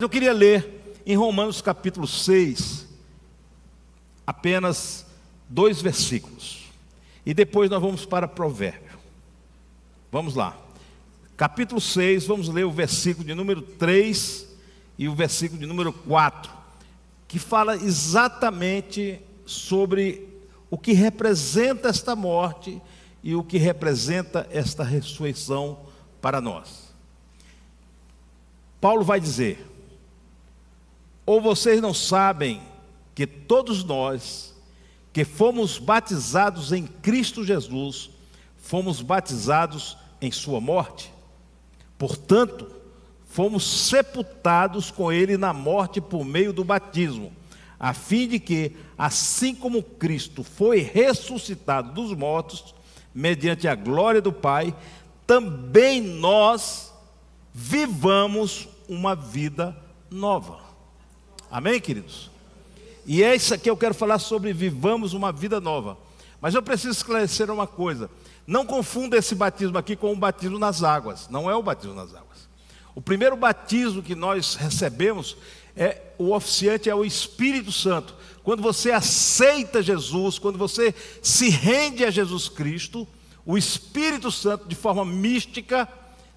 eu queria ler em Romanos capítulo 6, apenas 2 versículos. E depois nós vamos para Provérbio. Vamos lá. Capítulo 6, vamos ler o versículo de número 3 e o versículo de número 4, que fala exatamente sobre o que representa esta morte e o que representa esta ressurreição para nós. Paulo vai dizer: ou vocês não sabem que todos nós que fomos batizados em Cristo Jesus, fomos batizados em sua morte? Portanto, fomos sepultados com ele na morte por meio do batismo, a fim de que, assim como Cristo foi ressuscitado dos mortos, mediante a glória do Pai, também nós vivamos uma vida nova. Amém, queridos? E é isso aqui eu quero falar sobre vivamos uma vida nova. Mas eu preciso esclarecer uma coisa: não confunda esse batismo aqui com o batismo nas águas. Não é o batismo nas águas. O primeiro batismo que nós recebemos, o oficiante é o Espírito Santo. Quando você aceita Jesus, quando você se rende a Jesus Cristo, o Espírito Santo, de forma mística,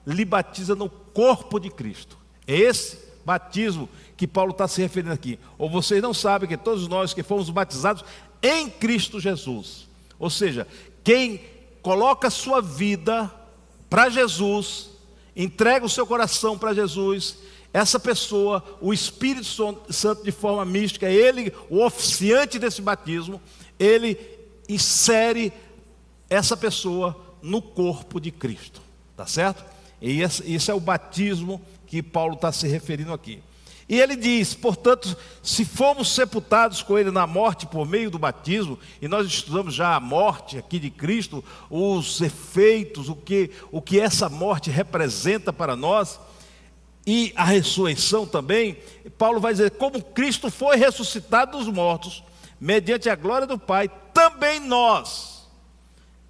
lhe batiza no corpo de Cristo. É esse batismo que Paulo está se referindo aqui. Ou vocês não sabem que todos nós que fomos batizados em Cristo Jesus, ou seja, quem coloca a sua vida para Jesus, entrega o seu coração para Jesus, essa pessoa, o Espírito Santo de forma mística, ele, o oficiante desse batismo, ele insere essa pessoa no corpo de Cristo, tá certo? E esse é o batismo que Paulo está se referindo aqui. E ele diz: portanto, se fomos sepultados com ele na morte por meio do batismo, e nós estudamos já a morte aqui de Cristo, os efeitos, o que essa morte representa para nós, e a ressurreição também, Paulo vai dizer: como Cristo foi ressuscitado dos mortos, mediante a glória do Pai, também nós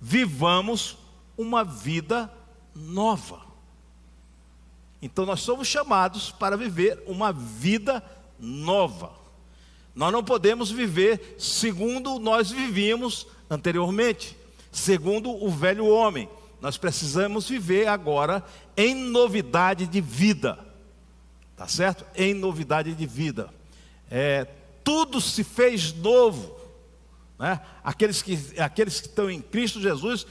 vivamos uma vida nova. Então nós somos chamados para viver uma vida nova. Nós não podemos viver segundo nós vivíamos anteriormente, segundo o velho homem. Nós precisamos viver agora em novidade de vida, tá certo? Em novidade de vida. Tudo se fez novo, né? Aqueles que estão em Cristo Jesus,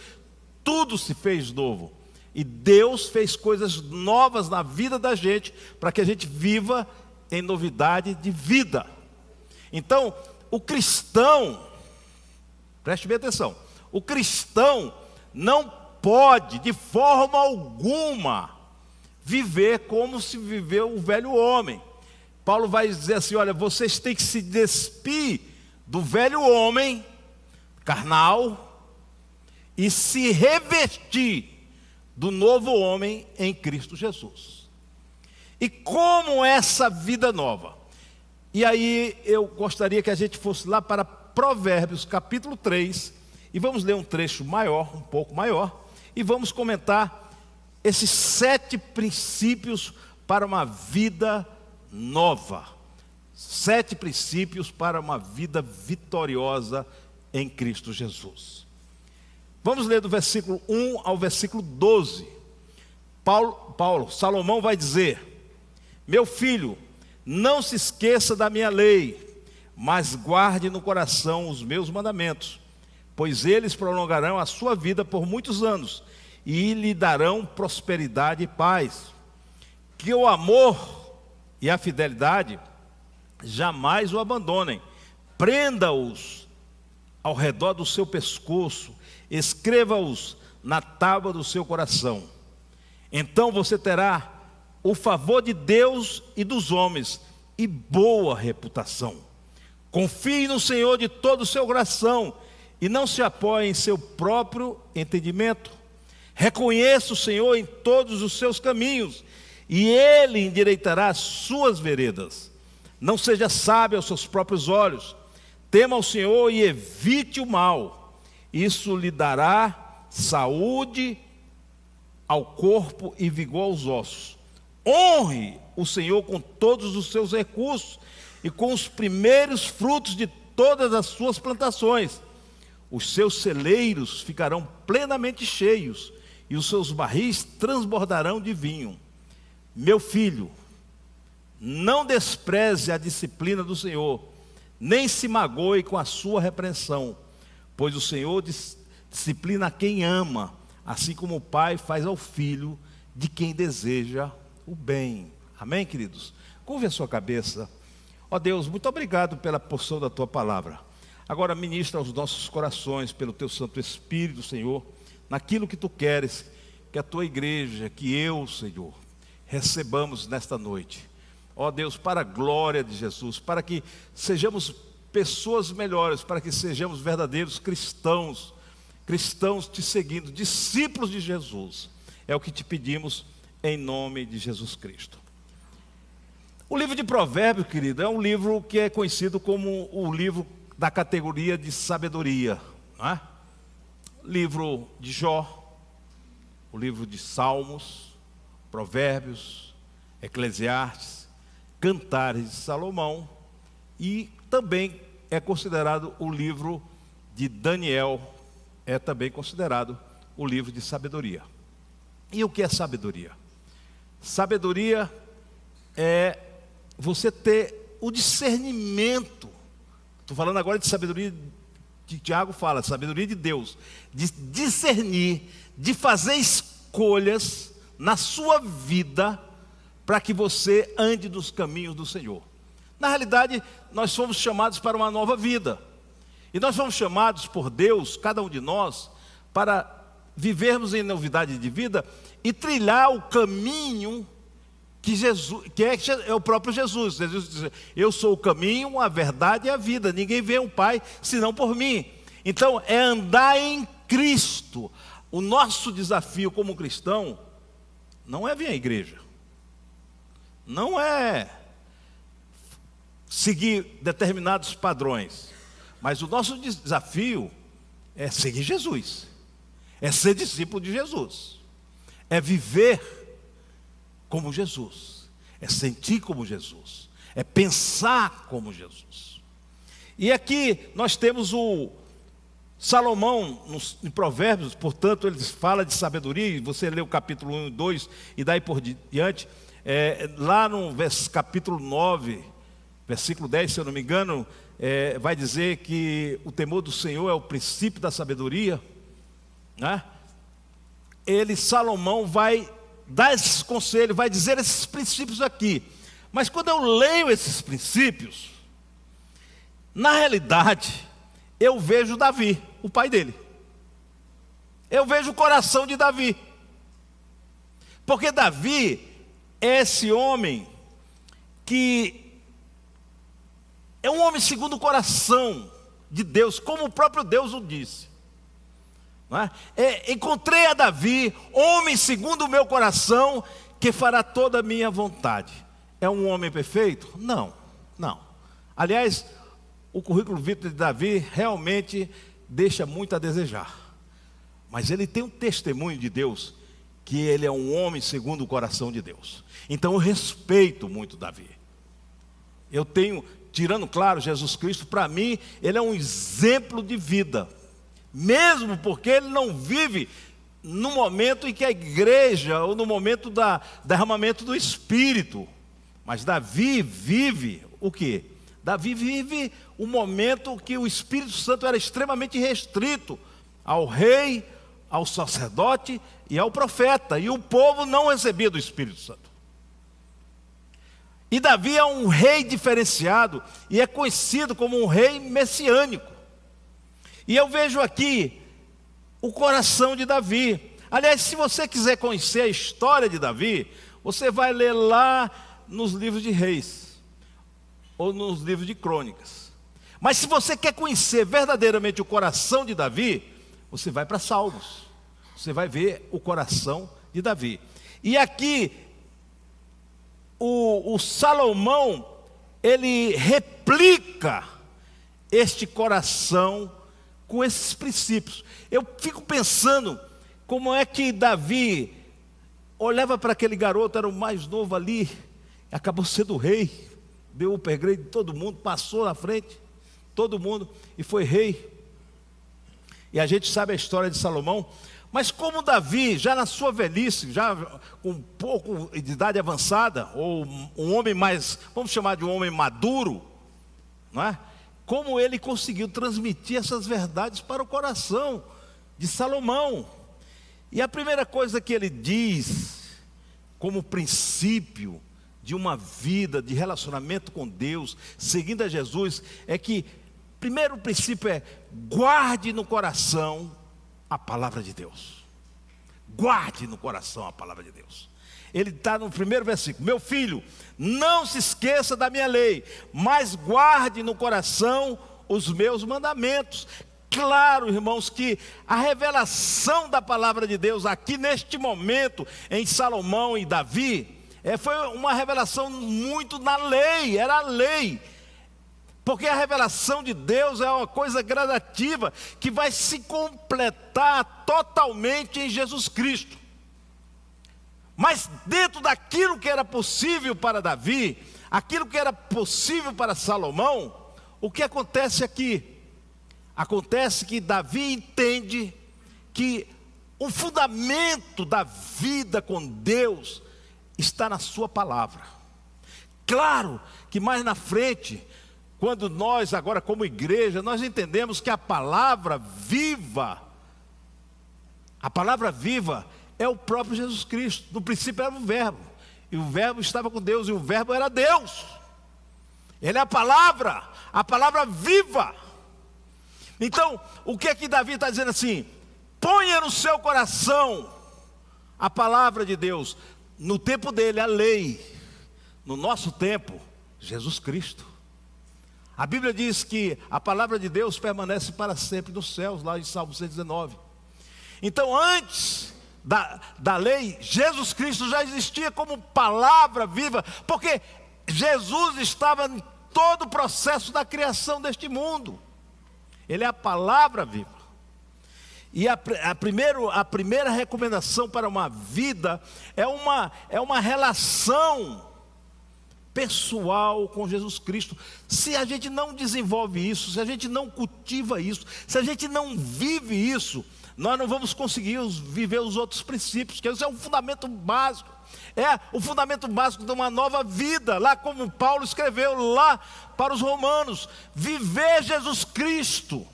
tudo se fez novo. E Deus fez coisas novas na vida da gente, para que a gente viva em novidade de vida. Então, o cristão, preste bem atenção, o cristão não pode, de forma alguma, viver como se viveu o velho homem. Paulo vai dizer assim: olha, vocês têm que se despir do velho homem carnal e se revestir do novo homem em Cristo Jesus. E como essa vida nova? E aí eu gostaria que a gente fosse lá para Provérbios capítulo 3, e vamos ler um trecho maior, um pouco maior, e vamos comentar esses 7 princípios para uma vida nova. 7 princípios para uma vida vitoriosa em Cristo Jesus. Vamos ler do versículo 1 ao versículo 12. Salomão vai dizer: meu filho, não se esqueça da minha lei, mas guarde no coração os meus mandamentos, pois eles prolongarão a sua vida por muitos anos e lhe darão prosperidade e paz. Que o amor e a fidelidade jamais o abandonem. Prenda-os ao redor do seu pescoço, escreva-os na tábua do seu coração. Então você terá o favor de Deus e dos homens e boa reputação. Confie no Senhor de todo o seu coração e não se apoie em seu próprio entendimento. Reconheça o Senhor em todos os seus caminhos e Ele endireitará as suas veredas. Não seja sábio aos seus próprios olhos. Tema ao Senhor e evite o mal. Isso lhe dará saúde ao corpo e vigor aos ossos. Honre o Senhor com todos os seus recursos e com os primeiros frutos de todas as suas plantações. Os seus celeiros ficarão plenamente cheios e os seus barris transbordarão de vinho. Meu filho, não despreze a disciplina do Senhor, nem se magoe com a sua repreensão, pois o Senhor disciplina a quem ama, assim como o pai faz ao filho de quem deseja o bem. Amém, queridos? Curve a sua cabeça. Ó Deus, muito obrigado pela porção da tua palavra. Agora ministra aos nossos corações pelo teu Santo Espírito, Senhor, naquilo que tu queres que a tua igreja, que eu, Senhor, recebamos nesta noite. Ó Deus, para a glória de Jesus, para que sejamos pessoas melhores, para que sejamos verdadeiros cristãos, cristãos te seguindo, discípulos de Jesus. É o que te pedimos em nome de Jesus Cristo. O livro de Provérbios, querido, é um livro que é conhecido como o livro da categoria de sabedoria, não é? Livro de Jó, o livro de Salmos, Provérbios, Eclesiastes, Cantares de Salomão, e também é considerado o livro de Daniel, é também considerado o livro de sabedoria. E o que é sabedoria? Sabedoria é você ter o discernimento. Estou falando agora de sabedoria que Tiago fala, sabedoria de Deus, de discernir, de fazer escolhas na sua vida para que você ande nos caminhos do Senhor. Na realidade, nós fomos chamados para uma nova vida. E nós fomos chamados por Deus, cada um de nós, para vivermos em novidade de vida e trilhar o caminho que Jesus, que é o próprio Jesus. Jesus diz: eu sou o caminho, a verdade e a vida. Ninguém vê o Pai senão por mim. Então é andar em Cristo. O nosso desafio como cristão não é vir à igreja, não é seguir determinados padrões, mas o nosso desafio é seguir Jesus, é ser discípulo de Jesus, é viver como Jesus, é sentir como Jesus, é pensar como Jesus. E aqui nós temos o Salomão, em Provérbios, portanto, ele fala de sabedoria, e você lê o capítulo 1 e 2, e daí por diante, lá no capítulo 9, versículo 10, se eu não me engano, vai dizer que o temor do Senhor é o princípio da sabedoria, né? Salomão vai dar esses conselhos, vai dizer esses princípios aqui. Mas quando eu leio esses princípios, na realidade, eu vejo Davi, o pai dele. Eu vejo o coração de Davi. Porque Davi é esse homem que é um homem segundo o coração de Deus, como o próprio Deus o disse. Encontrei a Davi, homem segundo o meu coração, que fará toda a minha vontade. É um homem perfeito? Não, não. Aliás, o currículo vitae de Davi realmente deixa muito a desejar. Mas ele tem um testemunho de Deus, que ele é um homem segundo o coração de Deus. Então eu respeito muito Davi. Eu tenho, tirando claro Jesus Cristo, para mim, ele é um exemplo de vida. Mesmo porque ele não vive no momento em que a igreja, ou no momento do derramamento do Espírito. Mas Davi vive o quê? Davi vive o momento que o Espírito Santo era extremamente restrito ao rei, ao sacerdote e ao profeta. E o povo não recebia do Espírito Santo. E Davi é um rei diferenciado e é conhecido como um rei messiânico. E eu vejo aqui o coração de Davi. Aliás, se você quiser conhecer a história de Davi, você vai ler lá nos livros de Reis, ou nos livros de Crônicas. Mas se você quer conhecer verdadeiramente o coração de Davi, você vai para Salmos. Você vai ver o coração de Davi. E aqui, o Salomão, ele replica este coração com esses princípios. Eu fico pensando como é que Davi olhava para aquele garoto, era o mais novo ali, acabou sendo rei, deu o upgrade de todo mundo, passou na frente, todo mundo, e foi rei. E a gente sabe a história de Salomão, mas como Davi, já na sua velhice, já com um pouco de idade avançada, ou um homem mais, vamos chamar de um homem maduro, não é? Como ele conseguiu transmitir essas verdades para o coração de Salomão. E a primeira coisa que ele diz, como princípio de uma vida de relacionamento com Deus, seguindo a Jesus, é que, primeiro princípio é, guarde no coração a palavra de Deus. Guarde no coração a palavra de Deus. Ele está no primeiro versículo: meu filho, não se esqueça da minha lei, mas guarde no coração os meus mandamentos. Claro, irmãos, que a revelação da palavra de Deus aqui neste momento, em Salomão e Davi, foi uma revelação muito na lei, era a lei. Porque a revelação de Deus é uma coisa gradativa, que vai se completar totalmente em Jesus Cristo. Mas dentro daquilo que era possível para Davi, aquilo que era possível para Salomão, o que acontece aqui? Acontece que Davi entende que o fundamento da vida com Deus está na sua palavra. Claro que mais na frente, quando nós agora como igreja, nós entendemos que a palavra viva é o próprio Jesus Cristo. No princípio era o verbo, e o verbo estava com Deus, e o verbo era Deus. Ele é a palavra viva. Então, o que é que Davi está dizendo assim? Ponha no seu coração a palavra de Deus. No tempo dele, a lei. No nosso tempo, Jesus Cristo. A Bíblia diz que a palavra de Deus permanece para sempre nos céus, lá em Salmo 119. Então, antes da lei, Jesus Cristo já existia como palavra viva, porque Jesus estava em todo o processo da criação deste mundo. Ele é a palavra viva. E a primeira recomendação para uma vida é uma relação pessoal com Jesus Cristo. Se a gente não desenvolve isso, se a gente não cultiva isso, se a gente não vive isso, nós não vamos conseguir viver os outros princípios, que esse é o fundamento básico. É o fundamento básico de uma nova vida, lá como Paulo escreveu lá para os romanos: viver Jesus Cristo,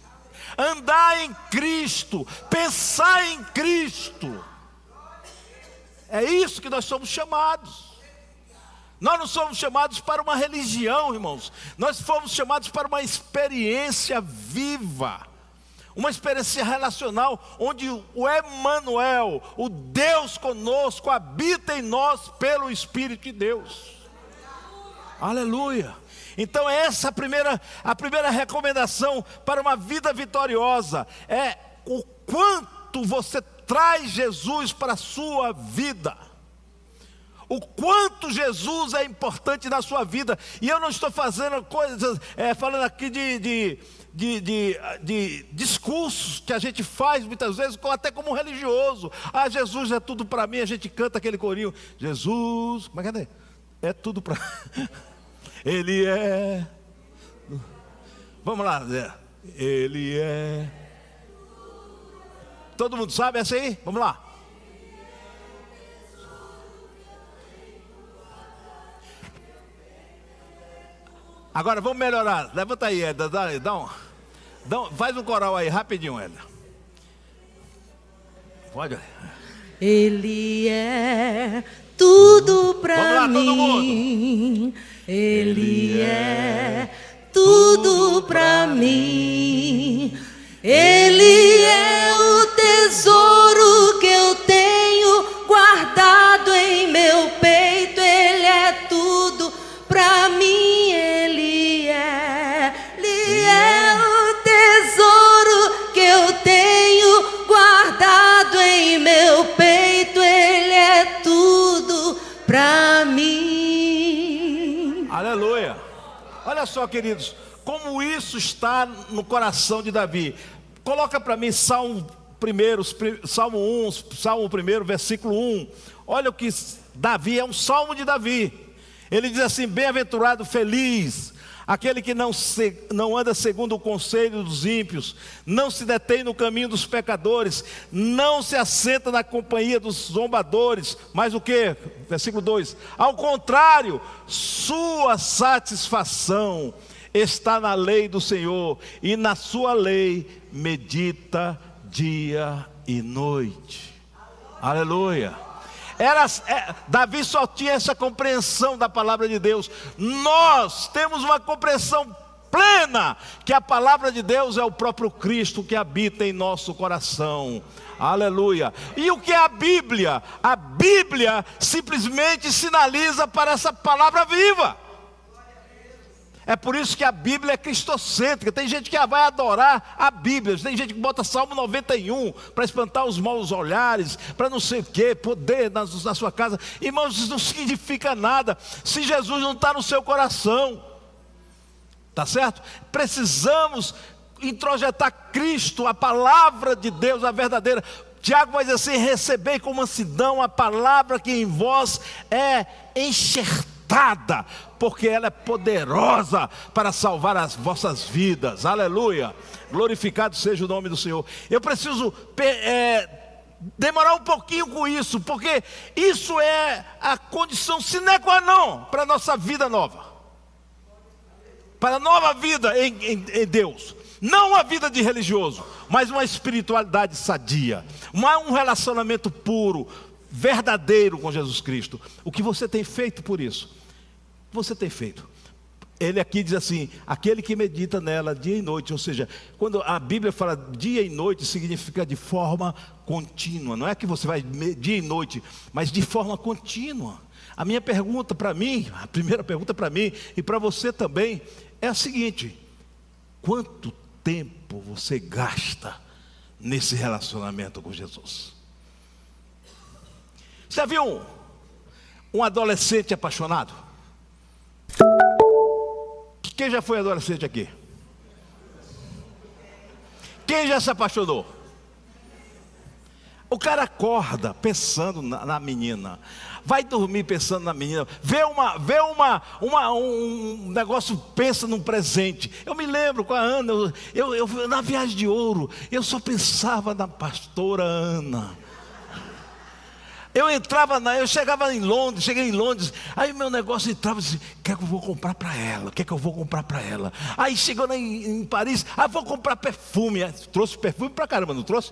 andar em Cristo, pensar em Cristo. É isso que nós somos chamados. Nós não somos chamados para uma religião, irmãos. Nós fomos chamados para uma experiência viva, uma experiência relacional, onde o Emmanuel, o Deus conosco, habita em nós pelo Espírito de Deus. Aleluia. Então essa a primeira recomendação para uma vida vitoriosa é o quanto você traz Jesus para a sua vida. O quanto Jesus é importante na sua vida. E eu não estou fazendo coisas, falando aqui de discursos que a gente faz muitas vezes, até como religioso. Ah, Jesus é tudo para mim. A gente canta aquele corinho: Jesus, como é que é tudo para Ele é. Vamos lá, Zé. Ele é. Todo mundo sabe essa aí? Vamos lá. Agora vamos melhorar. Levanta aí, Edna. Faz um coral aí, rapidinho, Edna. Pode. Ele é tudo pra mim. Ele é tudo pra mim. Ele é o tesouro que eu tenho guardado em meu peito. Ele é tudo pra mim. Ele é o tesouro que eu tenho guardado em meu peito. Ele é tudo pra mim. Aleluia. Olha só, queridos, como isso está no coração de Davi. Coloca para mim Salmo 1, versículo 1. olha o que Davi, é um salmo de Davi. Ele diz assim: bem-aventurado, feliz, aquele que não anda segundo o conselho dos ímpios, não se detém no caminho dos pecadores, não se assenta na companhia dos zombadores, mas o que? Versículo 2: ao contrário, sua satisfação está na lei do Senhor, e na sua lei medita dia e noite. Aleluia. Davi só tinha essa compreensão da palavra de Deus. Nós temos uma compreensão plena que a palavra de Deus é o próprio Cristo que habita em nosso coração. Aleluia. E o que é a Bíblia? A Bíblia simplesmente sinaliza para essa palavra viva. É por isso que a Bíblia é cristocêntrica. Tem gente que vai adorar a Bíblia. Tem gente que bota Salmo 91 para espantar os maus olhares, para não sei o que, poder na sua casa. Irmãos, isso não significa nada se Jesus não está no seu coração. Tá certo? Precisamos introjetar Cristo, a palavra de Deus, a verdadeira. Tiago vai dizer assim: recebei com mansidão a palavra que em vós é enxertada, porque ela é poderosa para salvar as vossas vidas. Aleluia, glorificado seja o nome do Senhor. Eu preciso demorar um pouquinho com isso, porque isso é a condição sine qua non para a nossa vida nova, para a nova vida em Deus. Não uma vida de religioso, mas uma espiritualidade sadia, um relacionamento puro, verdadeiro com Jesus Cristo. O que você tem feito por isso? Você tem feito. Ele aqui diz assim: aquele que medita nela dia e noite. Ou seja, quando a Bíblia fala dia e noite, significa de forma contínua. Não é que você vai dia e noite, mas de forma contínua. A minha pergunta para mim, a primeira pergunta para mim e para você também é a seguinte: quanto tempo você gasta nesse relacionamento com Jesus? Você já viu um adolescente apaixonado? Quem já foi adolescente aqui? Quem já se apaixonou? O cara acorda pensando na menina, vai dormir pensando na menina, vê um negócio, pensa num presente. Eu me lembro com a Ana, eu na viagem de ouro, eu só pensava na pastora Ana. Eu chegava em Londres, cheguei em Londres, aí meu negócio entrava assim: o que é que eu vou comprar para ela? O que é que eu vou comprar para ela? Aí chegou em Paris, vou comprar perfume. Trouxe perfume para caramba, não trouxe?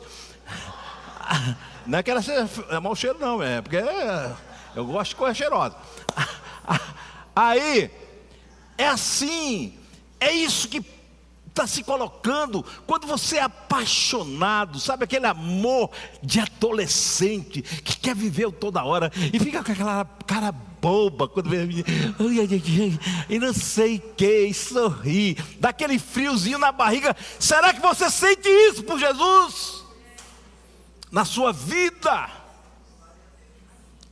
Não é que ela seja mau cheiro não, é porque eu gosto de coisa cheirosa. Aí, é assim, é isso que está se colocando quando você é apaixonado, sabe, aquele amor de adolescente que quer viver toda hora e fica com aquela cara boba quando vê a menina, e não sei o que, e sorri, dá aquele friozinho na barriga. Será que você sente isso por Jesus na sua vida?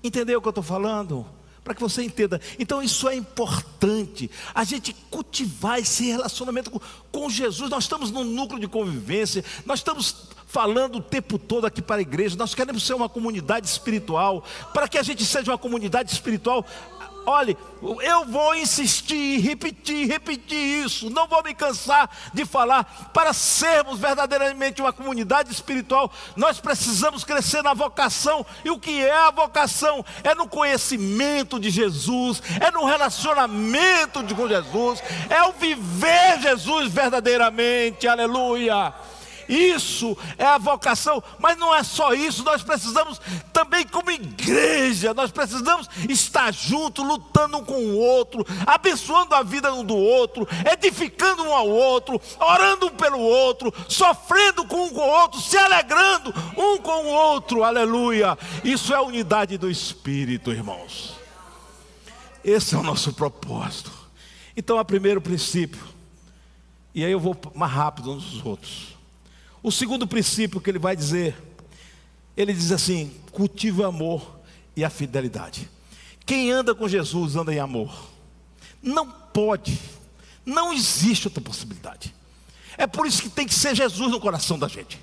Entendeu o que eu estou falando? Para que você entenda. Então isso é importante, a gente cultivar esse relacionamento com Jesus. Nós estamos num núcleo de convivência, nós estamos falando o tempo todo aqui para a igreja, nós queremos ser uma comunidade espiritual. Para que a gente seja uma comunidade espiritual, olhe, eu vou insistir, repetir isso, não vou me cansar de falar. Para sermos verdadeiramente uma comunidade espiritual, nós precisamos crescer na vocação. E o que é a vocação? É no conhecimento de Jesus, é no relacionamento com Jesus, é o viver Jesus verdadeiramente. Aleluia. Isso é a vocação. Mas não é só isso, nós precisamos também, como igreja, nós precisamos estar juntos, lutando um com o outro, abençoando a vida um do outro, edificando um ao outro, orando um pelo outro, sofrendo com um com o outro, se alegrando um com o outro. Aleluia. Isso é a unidade do Espírito, irmãos. Esse é o nosso propósito. Então, o primeiro princípio, e aí eu vou mais rápido uns dos outros. O segundo princípio que ele vai dizer, ele diz assim: cultive o amor e a fidelidade. Quem anda com Jesus anda em amor. Não pode, não existe outra possibilidade. É por isso que tem que ser Jesus no coração da gente,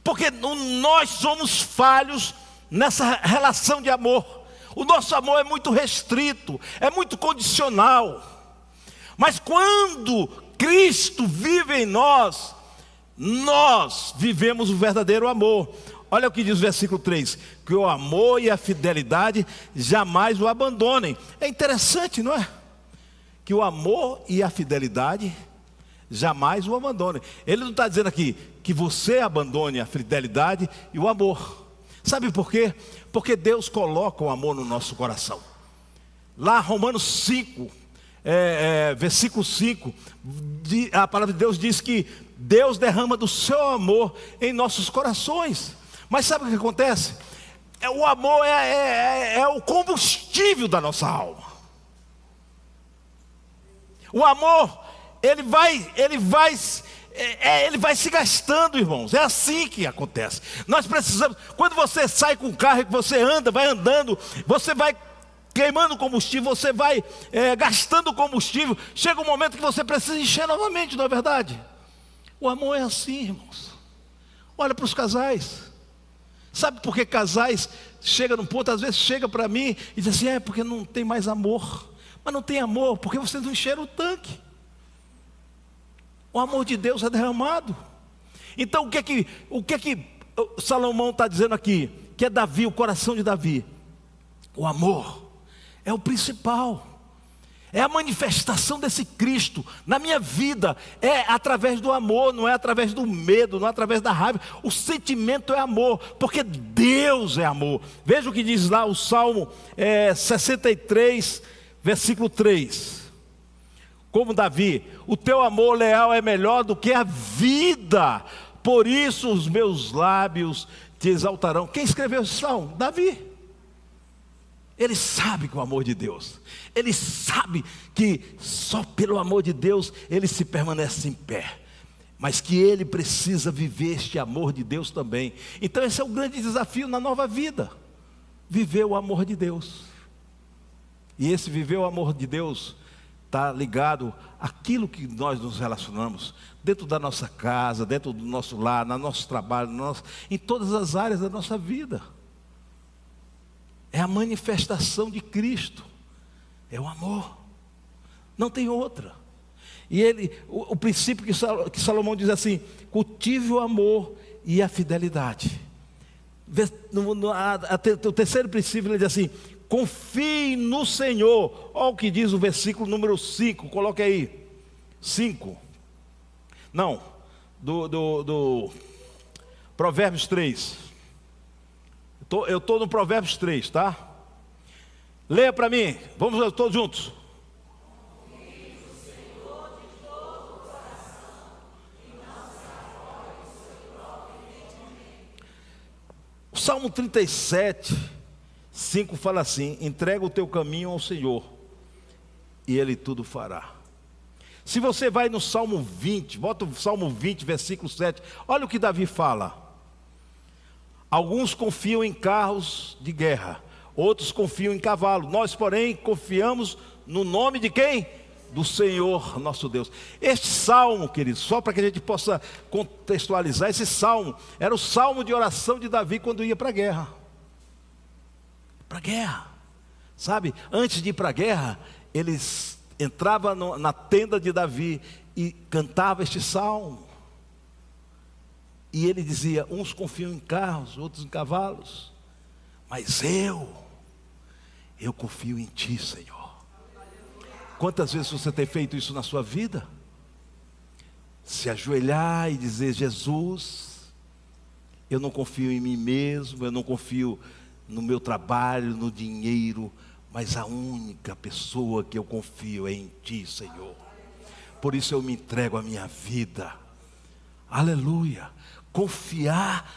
porque nós somos falhos nessa relação de amor. O nosso amor é muito restrito, é muito condicional. Mas quando Cristo vive em nós, nós vivemos o verdadeiro amor. Olha o que diz o versículo 3: que o amor e a fidelidade jamais o abandonem. É interessante, não é? Que o amor e a fidelidade jamais o abandonem. Ele não está dizendo aqui que você abandone a fidelidade e o amor. Sabe por quê? Porque Deus coloca o amor no nosso coração. Lá Romanos 5, versículo 5, a palavra de Deus diz que Deus derrama do seu amor em nossos corações. Mas sabe o que acontece? O amor é o combustível da nossa alma. O amor, ele vai se gastando, irmãos. É assim que acontece. Nós precisamos, quando você sai com o carro, que você anda, vai andando, você vai queimando combustível, você vai gastando combustível. Chega um momento que você precisa encher novamente, não é verdade? O amor é assim, irmãos. Olha para os casais. Sabe por que casais chegam num ponto, às vezes chega para mim e diz assim: porque não tem mais amor. Mas não tem amor porque vocês não encheram o tanque. O amor de Deus é derramado. Então o que é que Salomão está dizendo aqui? Que é Davi, o coração de Davi. O amor é o principal. É a manifestação desse Cristo na minha vida. É através do amor, não é através do medo, não é através da raiva. O sentimento é amor, porque Deus é amor. Veja o que diz lá o Salmo 63, versículo 3. Como Davi: o teu amor leal é melhor do que a vida, por isso os meus lábios te exaltarão. Quem escreveu esse salmo? Davi. Ele sabe que o amor de Deus, ele sabe que só pelo amor de Deus ele se permanece em pé, mas que ele precisa viver este amor de Deus também. Então esse é o grande desafio na nova vida: viver o amor de Deus. E esse viver o amor de Deus está ligado àquilo que nós nos relacionamos, dentro da nossa casa, dentro do nosso lar, no nosso trabalho, em todas as áreas da nossa vida. É a manifestação de Cristo, é o amor, não tem outra. E o princípio que Salomão diz assim: cultive o amor e a fidelidade. O terceiro princípio ele diz assim: confie no Senhor. Olha o que diz o versículo número 5, coloque aí, 5, não, do Provérbios 3, eu estou no Provérbios 3, tá? Leia para mim, vamos todos juntos. O Salmo 37, 5 fala assim: entrega o teu caminho ao Senhor e Ele tudo fará. Se você vai no Salmo 20, bota o Salmo 20, versículo 7, olha o que Davi fala: alguns confiam em carros de guerra, outros confiam em cavalo, nós porém confiamos no nome de quem? Do Senhor nosso Deus. Este salmo, queridos, só para que a gente possa contextualizar, esse salmo era o salmo de oração de Davi quando ia para a guerra. Para a guerra, sabe? Antes de ir para a guerra, eles entravam na tenda de Davi e cantavam este salmo. E ele dizia: uns confiam em carros, outros em cavalos, mas eu confio em Ti, Senhor. Quantas vezes você tem feito isso na sua vida? Se ajoelhar e dizer: Jesus, eu não confio em mim mesmo, eu não confio no meu trabalho, no dinheiro, mas a única pessoa que eu confio é em Ti, Senhor. Por isso eu me entrego a minha vida. Aleluia. Confiar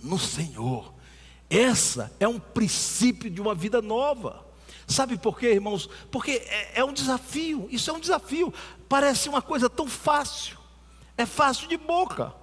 no Senhor. Essa é um princípio de uma vida nova. Sabe por quê, irmãos? Porque é um desafio. Isso é um desafio. Parece uma coisa tão fácil. É fácil de boca.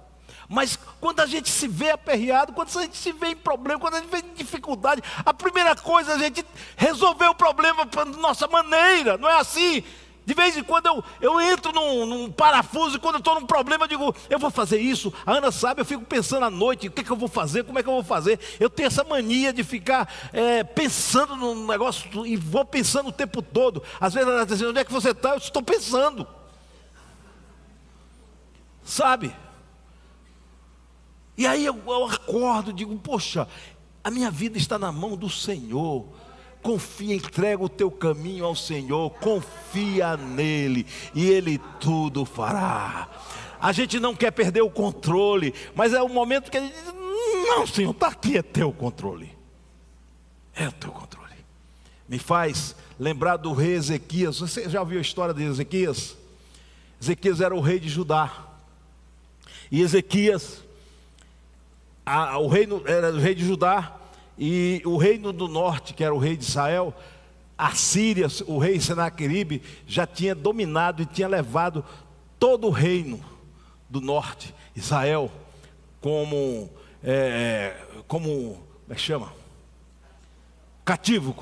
Mas quando a gente se vê aperreado, quando a gente se vê em problema, quando a gente vê em dificuldade, a primeira coisa é a gente resolver o problema da nossa maneira. Não é assim? De vez em quando eu entro num parafuso, e quando eu estou num problema, eu digo, eu vou fazer isso. A Ana sabe, eu fico pensando à noite, o que é que eu vou fazer, como é que eu vou fazer. Eu tenho essa mania de ficar pensando no negócio, e vou pensando o tempo todo. Às vezes ela diz assim, onde é que você está? Eu estou pensando. Sabe? E aí eu acordo, digo, poxa, a minha vida está na mão do Senhor. Confia, entrega o teu caminho ao Senhor, confia nele e Ele tudo fará. A gente não quer perder o controle, mas é o momento que a gente diz, não, Senhor, está aqui, é teu controle. É o teu controle. Me faz lembrar do rei Ezequias. Você já ouviu a história de Ezequias? Ezequias era o rei de Judá. E Ezequias, o reino era o rei de Judá. E o reino do norte, que era o rei de Israel, a Síria, o rei Senaqueribe, já tinha dominado e tinha levado todo o reino do norte, Israel, como é que chama? Cativo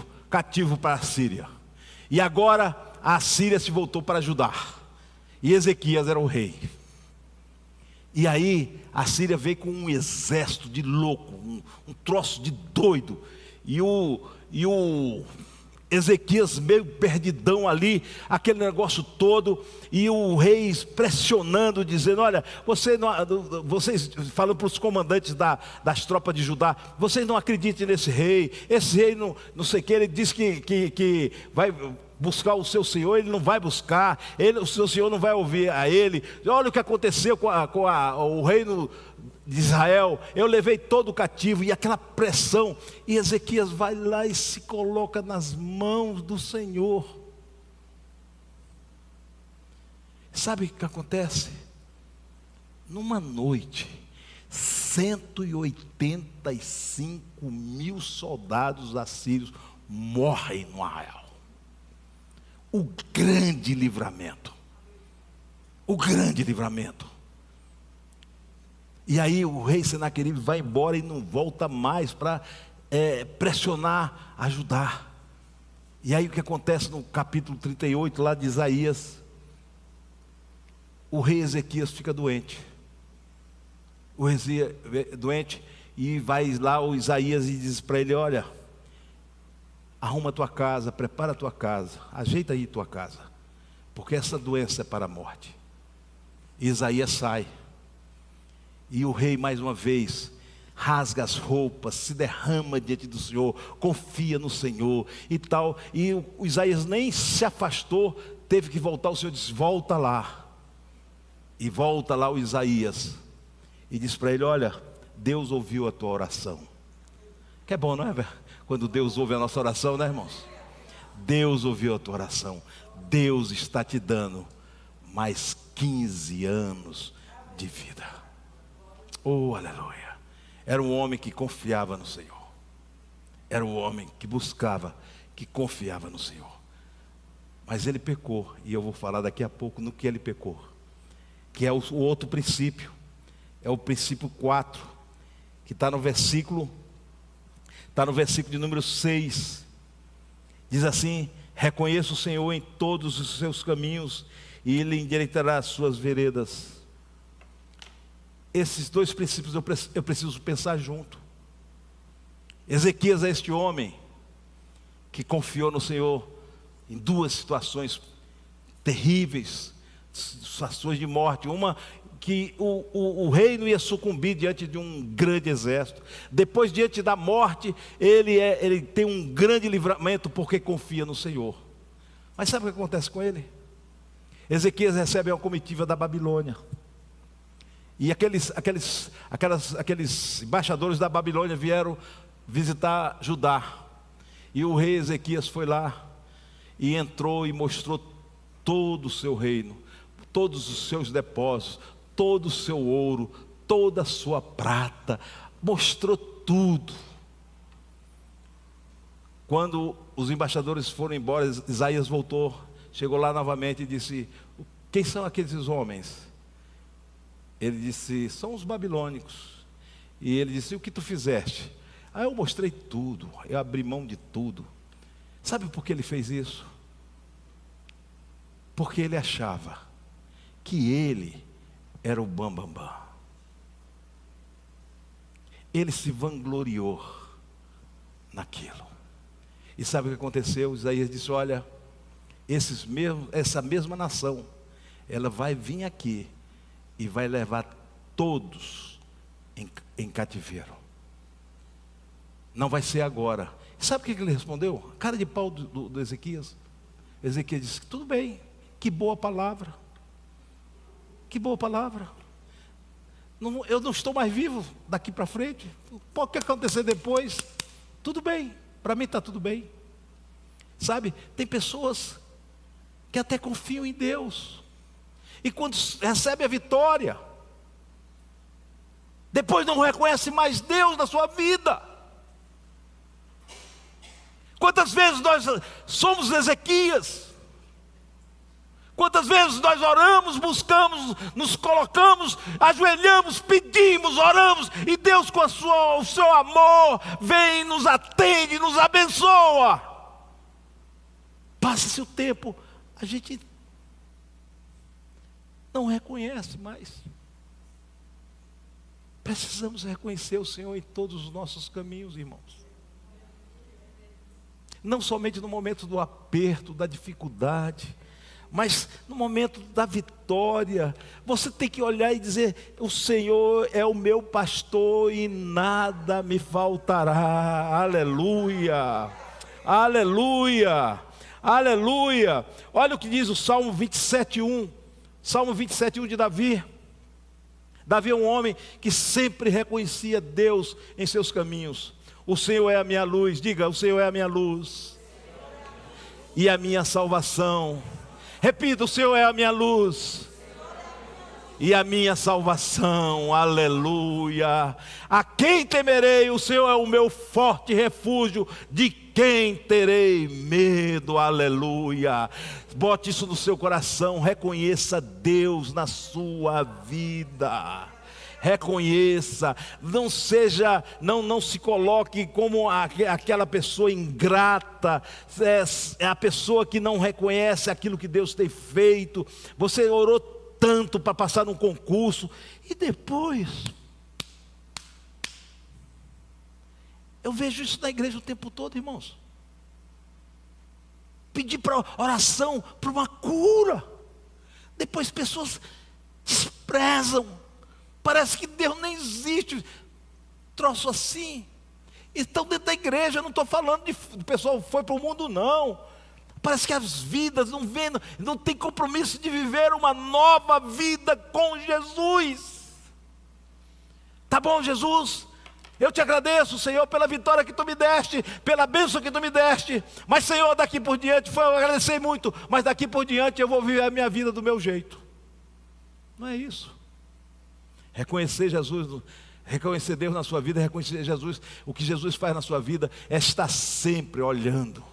para a Síria. E agora a Síria se voltou para Judá. E Ezequias era o rei. E aí a Síria veio com um exército de louco, um troço de doido. E o Ezequias meio perdidão ali, aquele negócio todo. E o rei pressionando, dizendo, olha, vocês falando para os comandantes das tropas de Judá, vocês não acreditem nesse rei. Esse rei não sei o que, ele diz que vai buscar o seu Senhor, ele não vai buscar, o seu Senhor não vai ouvir a ele. Olha o que aconteceu com o reino de Israel, eu levei todo o cativo, e aquela pressão, e Ezequias vai lá e se coloca nas mãos do Senhor. Sabe o que acontece? Numa noite, 185 mil soldados assírios morrem no arraial. O grande livramento. O grande livramento. E aí o rei Senaqueribe vai embora e não volta mais para pressionar, ajudar. E aí o que acontece no capítulo 38 lá de Isaías? O rei Ezequias fica doente. Doente, e vai lá o Isaías e diz para ele, olha, arruma a tua casa, prepara a tua casa, ajeita aí a tua casa, porque essa doença é para a morte. E Isaías sai, e o rei mais uma vez rasga as roupas, se derrama diante do Senhor, confia no Senhor e tal. E o Isaías nem se afastou, teve que voltar. O Senhor disse, volta lá. E volta lá o Isaías e diz para ele, olha, Deus ouviu a tua oração. Que é bom, não é, velho? Quando Deus ouve a nossa oração, né, irmãos? Deus ouviu a tua oração. Deus está te dando mais 15 anos de vida. Oh, aleluia. Era um homem que confiava no Senhor. Era um homem que buscava, que confiava no Senhor. Mas ele pecou, e eu vou falar daqui a pouco no que ele pecou, que é o outro princípio. É o princípio 4, que está no versículo de número 6. Diz assim, reconheça o Senhor em todos os seus caminhos, e Ele endireitará as suas veredas. Esses dois princípios eu preciso pensar junto. Ezequias é este homem que confiou no Senhor em duas situações terríveis, situações de morte. Uma que o reino ia sucumbir diante de um grande exército. Depois, diante da morte, ele tem um grande livramento porque confia no Senhor. Mas sabe o que acontece com ele? Ezequias recebe uma comitiva da Babilônia. E aqueles embaixadores da Babilônia vieram visitar Judá. E o rei Ezequias foi lá e entrou e mostrou todo o seu reino, todos os seus depósitos, todo o seu ouro, toda a sua prata, mostrou tudo. Quando os embaixadores foram embora, Isaías voltou, chegou lá novamente e disse, quem são aqueles homens? Ele disse, são os babilônicos. E ele disse, o que tu fizeste? Eu mostrei tudo, eu abri mão de tudo. Sabe por que ele fez isso? Porque ele achava que ele era o bambambam. Ele se vangloriou naquilo. E sabe o que aconteceu? Isaías disse: olha, essa mesma nação, ela vai vir aqui e vai levar todos em cativeiro. Não vai ser agora. Sabe o que ele respondeu? Cara de pau do Ezequias. Ezequias disse: tudo bem, que boa palavra. Que boa palavra. Eu não estou mais vivo daqui para frente. Pode acontecer depois. Tudo bem, para mim está tudo bem. Sabe, tem pessoas que até confiam em Deus, e quando recebe a vitória, depois não reconhece mais Deus na sua vida. Quantas vezes nós somos Ezequias? Quantas vezes nós oramos, buscamos, nos colocamos, ajoelhamos, pedimos, oramos, e Deus com o seu amor vem, nos atende, nos abençoa. Passa-se o tempo, a gente não reconhece mais. Precisamos reconhecer o Senhor em todos os nossos caminhos, irmãos. Não somente no momento do aperto, da dificuldade, mas no momento da vitória. Você tem que olhar e dizer: o Senhor é o meu pastor e nada me faltará. Aleluia, aleluia, aleluia. Olha o que diz o Salmo 27:1. Salmo 27:1 de Davi. Davi é um homem que sempre reconhecia Deus em seus caminhos. O Senhor é a minha luz. Diga: o Senhor é a minha luz e a minha salvação. Repita: o Senhor é a minha luz e a minha salvação. Aleluia. A quem temerei? O Senhor é o meu forte refúgio. De quem terei medo? Aleluia. Bote isso no seu coração. Reconheça Deus na sua vida. Reconheça, não seja, não se coloque como aquela pessoa ingrata, é a pessoa que não reconhece aquilo que Deus tem feito. Você orou tanto para passar num concurso, e depois, eu vejo isso na igreja o tempo todo, irmãos. Pedir para oração, para uma cura, depois pessoas desprezam. Parece que Deus nem existe. Troço assim. Estão dentro da igreja. Eu não estou falando de pessoal que foi para o mundo, não. Parece que as vidas não tem compromisso de viver uma nova vida com Jesus. Tá bom, Jesus? Eu te agradeço, Senhor, pela vitória que tu me deste, pela bênção que tu me deste. Mas, Senhor, daqui por diante, eu agradeci muito, mas daqui por diante eu vou viver a minha vida do meu jeito. Não é isso. Reconhecer Jesus, reconhecer Deus na sua vida, reconhecer Jesus, o que Jesus faz na sua vida, é estar sempre olhando,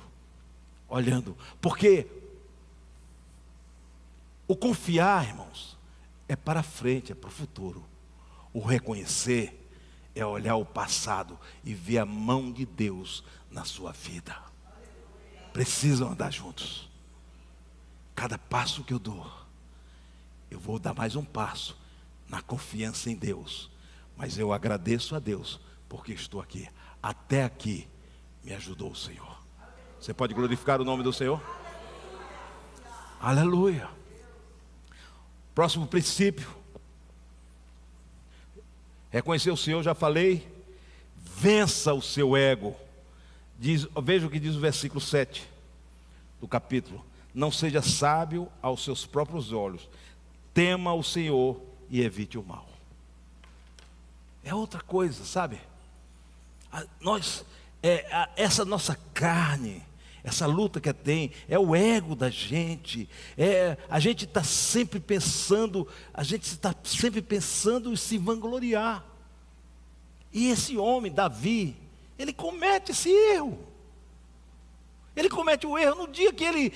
porque o confiar, irmãos, é para frente, é para o futuro. O reconhecer é olhar o passado e ver a mão de Deus na sua vida. Precisam andar juntos. Cada passo que eu dou, eu vou dar mais um passo na confiança em Deus, mas eu agradeço a Deus porque estou aqui. Até aqui me ajudou o Senhor. Você pode glorificar o nome do Senhor? Aleluia. Próximo princípio: reconhecer o Senhor, já falei. Vença o seu ego. Veja o que diz o versículo 7 do capítulo: não seja sábio aos seus próprios olhos, tema o Senhor e evite o mal. É outra coisa, sabe? Essa nossa carne, essa luta que tem, é o ego da gente. A gente está sempre pensando, em se vangloriar. E esse homem, Davi, ele comete esse erro. Ele comete o erro no dia que ele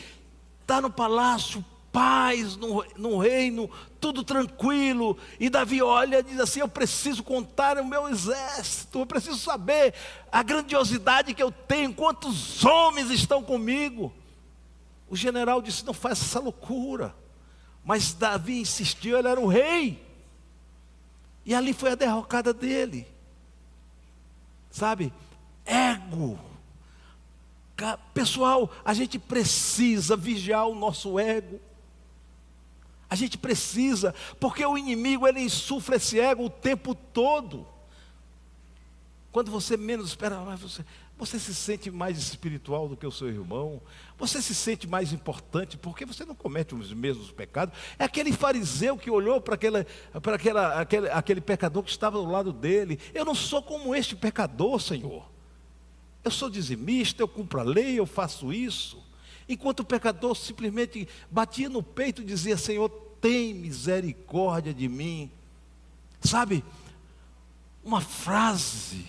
está no palácio, paz no reino, tudo tranquilo, e Davi olha e diz assim: eu preciso contar o meu exército, eu preciso saber a grandiosidade que eu tenho, quantos homens estão comigo. O general disse: não faça essa loucura. Mas Davi insistiu, ele era o rei. E ali foi a derrocada dele. Sabe? Ego. Pessoal, a gente precisa vigiar o nosso ego. A gente precisa, porque o inimigo, ele insufla esse ego o tempo todo. Quando você menos espera, você se sente mais espiritual do que o seu irmão. Você se sente mais importante, porque você não comete os mesmos pecados. É aquele fariseu que olhou para aquele pecador que estava do lado dele. Eu não sou como este pecador, Senhor. Eu sou dizimista, eu cumpro a lei, eu faço isso. Enquanto o pecador simplesmente batia no peito e dizia: Senhor, tem misericórdia de mim. Sabe, uma frase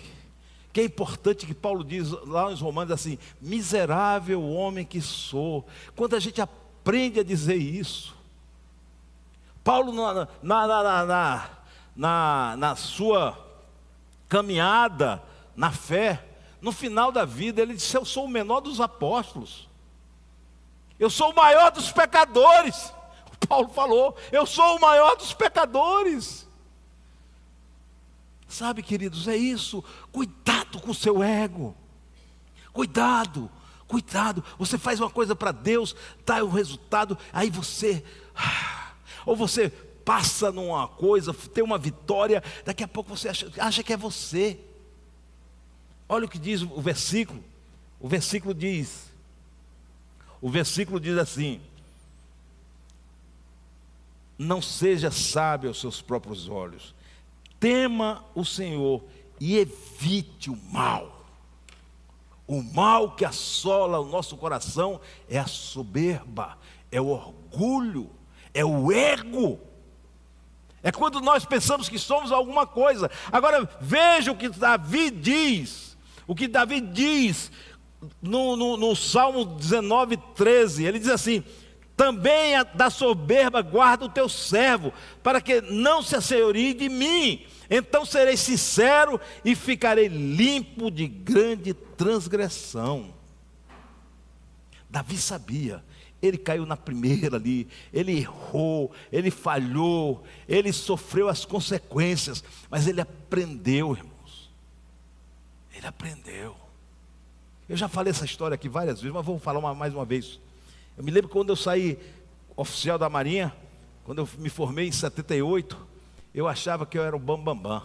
que é importante, que Paulo diz lá nos Romanos assim: miserável homem que sou. Quando a gente aprende a dizer isso, Paulo na sua caminhada na fé, no final da vida, ele disse: eu sou o menor dos apóstolos, eu sou o maior dos pecadores. Paulo falou: eu sou o maior dos pecadores. Sabe, queridos, é isso. Cuidado com o seu ego. Cuidado. Você faz uma coisa para Deus, dá o resultado, aí você, ou você passa numa coisa, tem uma vitória, daqui a pouco você acha que é você. Olha o que diz o versículo. O versículo diz assim: não seja sábio aos seus próprios olhos, tema o Senhor e evite o mal. O mal que assola o nosso coração é a soberba, é o orgulho, é o ego. É quando nós pensamos que somos alguma coisa. Agora veja o que Davi diz. O que Davi diz no Salmo 19:13. Ele diz assim: também da soberba guarda o teu servo, para que não se assenhorie de mim. Então serei sincero e ficarei limpo de grande transgressão. Davi sabia, ele caiu na primeira ali, ele errou, ele falhou, ele sofreu as consequências, mas ele aprendeu, irmãos. Ele aprendeu. Eu já falei essa história aqui várias vezes, mas vou falar mais uma vez. Eu me lembro quando eu saí oficial da Marinha, quando eu me formei em 78, eu achava que eu era o bambambam.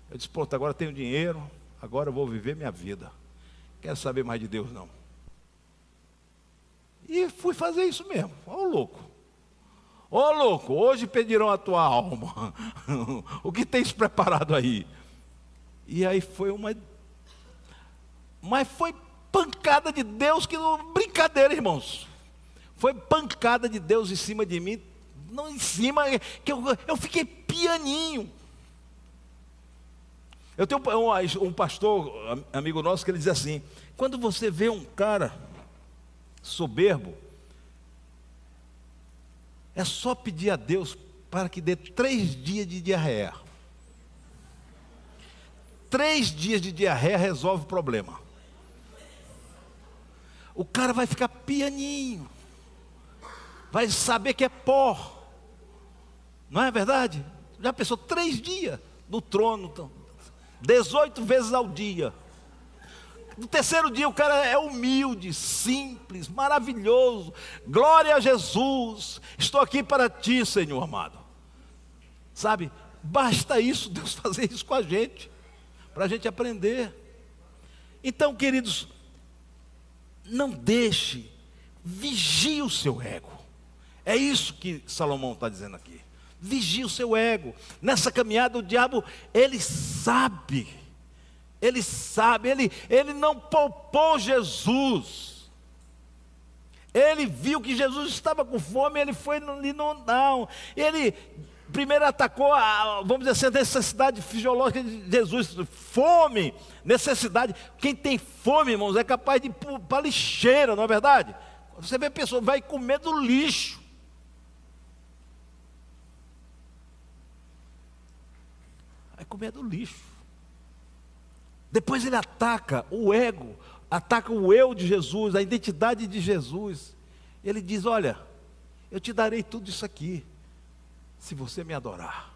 Eu disse: pronto, agora tenho dinheiro, agora eu vou viver minha vida. Quero saber mais de Deus não. E fui fazer isso mesmo. Ó louco. Ó louco, hoje pedirão a tua alma. O que tens preparado aí? E aí foi mas foi pancada de Deus, que não, brincadeira, irmãos. Foi pancada de Deus em cima de mim, não em cima, que eu fiquei pianinho. Eu tenho um pastor, amigo nosso, que ele diz assim: quando você vê um cara soberbo, é só pedir a Deus para que dê 3 dias de diarreia. 3 dias de diarreia resolve o problema. O cara vai ficar pianinho, vai saber que é pó. Não é verdade? Já pensou 3 dias no trono, 18 vezes ao dia. No 3º dia o cara é humilde, simples, maravilhoso. Glória a Jesus. Estou aqui para ti, Senhor amado. Sabe, basta isso, Deus fazer isso com a gente, para a gente aprender. Então, queridos, não deixe, vigie o seu ego. É isso que Salomão está dizendo aqui. Vigie o seu ego. Nessa caminhada o diabo, ele sabe, ele não poupou Jesus. Ele viu que Jesus estava com fome, ele foi ali não. Ele primeiro atacou vamos dizer assim, a necessidade fisiológica de Jesus. Fome, necessidade. Quem tem fome, irmãos, é capaz de ir para a lixeira, não é verdade? Você vê a pessoa, vai comer do lixo. Vai comer do lixo. Depois ele ataca o ego, ataca o eu de Jesus, a identidade de Jesus. Ele diz: olha, eu te darei tudo isso aqui, se você me adorar.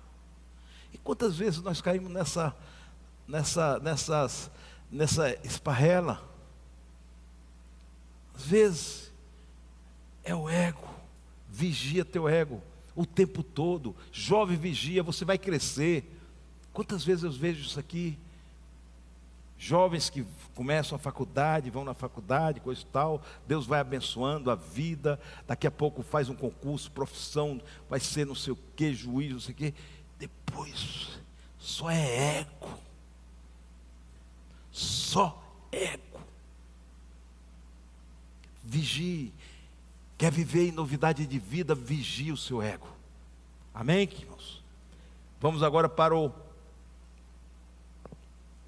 E quantas vezes nós caímos nessa esparrela? Às vezes é o ego. Vigia teu ego o tempo todo. Jovem, vigia, você vai crescer. Quantas vezes eu vejo isso aqui? Jovens que começam a faculdade, vão na faculdade, coisa e tal, Deus vai abençoando a vida, daqui a pouco faz um concurso, profissão, vai ser não sei o que, juiz, não sei o que, depois só é ego, só ego. Vigie, quer viver em novidade de vida, vigie o seu ego, amém, irmãos? Vamos agora para o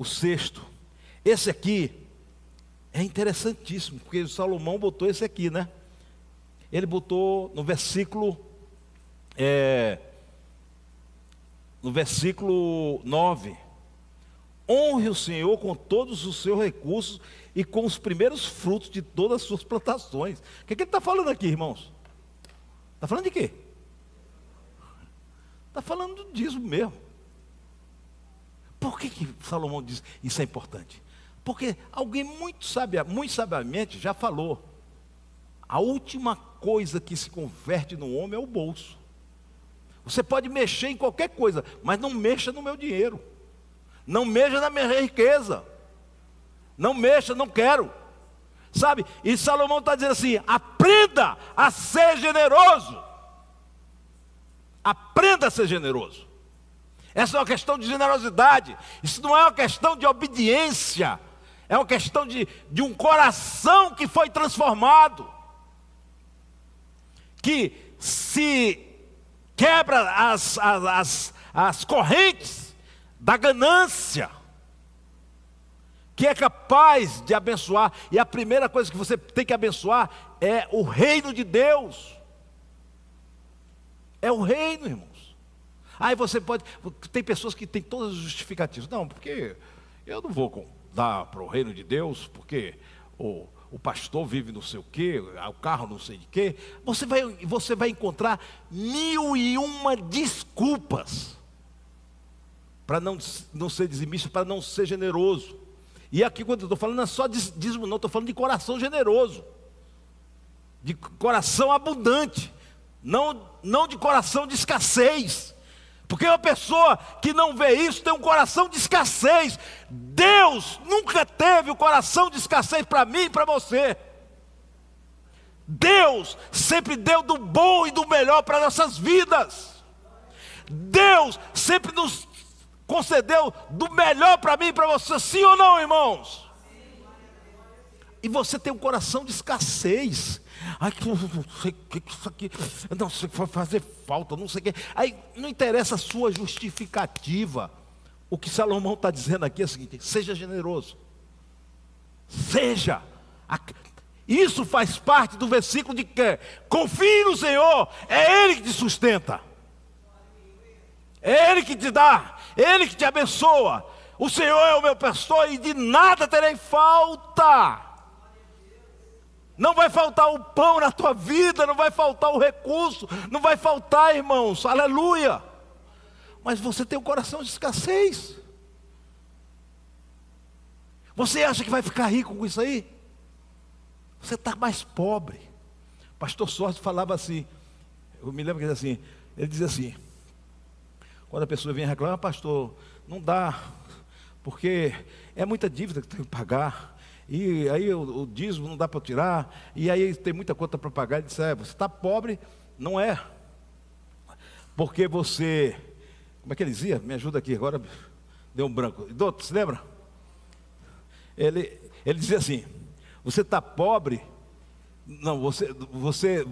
sexto. Esse aqui é interessantíssimo, porque o Salomão botou esse aqui, né? Ele botou no versículo 9: honre o Senhor com todos os seus recursos e com os primeiros frutos de todas as suas plantações. O que ele está falando aqui, irmãos? Está falando de quê? Está falando do dízimo mesmo. Por que Salomão diz isso é importante? Porque alguém muito sabiamente já falou: a última coisa que se converte no homem é o bolso. Você pode mexer em qualquer coisa, mas não mexa no meu dinheiro, não mexa na minha riqueza, não mexa, não quero, sabe? E Salomão está dizendo assim: aprenda a ser generoso, aprenda a ser generoso. Essa é uma questão de generosidade, isso não é uma questão de obediência, é uma questão de um coração que foi transformado, que se quebra as correntes da ganância, que é capaz de abençoar. E a primeira coisa que você tem que abençoar é o reino de Deus, é o reino, irmãos. Aí você pode, tem pessoas que têm todas as justificativas: não, porque eu não vou dar para o reino de Deus, porque o pastor vive não sei o quê, o carro não sei de quê. Você vai encontrar 1001 desculpas para não ser dizimista, para não ser generoso. E aqui, quando eu estou falando, não é só dízimo, não, estou falando de coração generoso, de coração abundante, não de coração de escassez. Porque uma pessoa que não vê isso tem um coração de escassez. Deus nunca teve o coração de escassez para mim e para você. Deus sempre deu do bom e do melhor para nossas vidas. Deus sempre nos concedeu do melhor para mim e para você, sim ou não, irmãos? E você tem um coração de escassez. Ai, não sei o que isso aqui, não sei o que vai fazer falta, não sei o que. Aí não interessa a sua justificativa. O que Salomão está dizendo aqui é o seguinte: seja generoso. Seja. Isso faz parte do versículo de que confie no Senhor, é Ele que te sustenta, é Ele que te dá, é Ele que te abençoa. O Senhor é o meu pastor e de nada terei falta. Não vai faltar o pão na tua vida, não vai faltar o recurso, não vai faltar, irmãos, aleluia. Mas você tem um coração de escassez. Você acha que vai ficar rico com isso aí? Você está mais pobre. Pastor Sorte falava assim, eu me lembro que ele dizia assim, quando a pessoa vinha reclamar: pastor, não dá, porque é muita dívida que tem que pagar. E aí o dízimo não dá para tirar, e aí tem muita conta para pagar. Ele disse: você está pobre, não é, porque você, como é que ele dizia? Me ajuda aqui, agora deu um branco. Doutor, se lembra? Ele dizia assim: você está pobre, não, você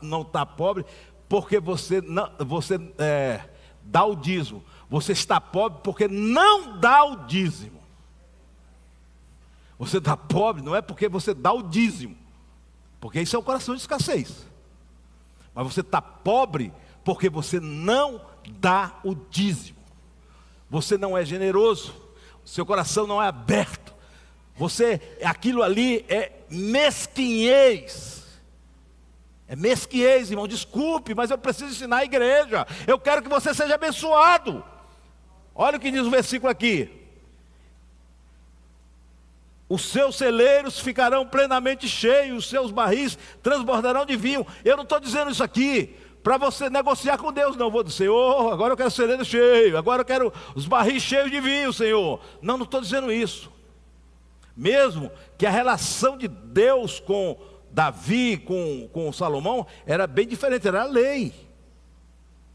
não tá pobre, porque você dá o dízimo. Você está pobre porque não dá o dízimo. Você está pobre não é porque você dá o dízimo, porque isso é o coração de escassez. Mas você está pobre porque você não dá o dízimo. Você não é generoso, seu coração não é aberto. Aquilo ali é mesquinhez. É mesquiez, irmão, desculpe, mas eu preciso ensinar a igreja. Eu quero que você seja abençoado. Olha o que diz o versículo aqui. Os seus celeiros ficarão plenamente cheios, os seus barris transbordarão de vinho. Eu não estou dizendo isso aqui para você negociar com Deus, não. Vou dizer, Senhor, agora eu quero celeiro cheio, agora eu quero os barris cheios de vinho, Senhor. Não estou dizendo isso. Mesmo que a relação de Deus com Davi, com Salomão, era bem diferente, era a lei.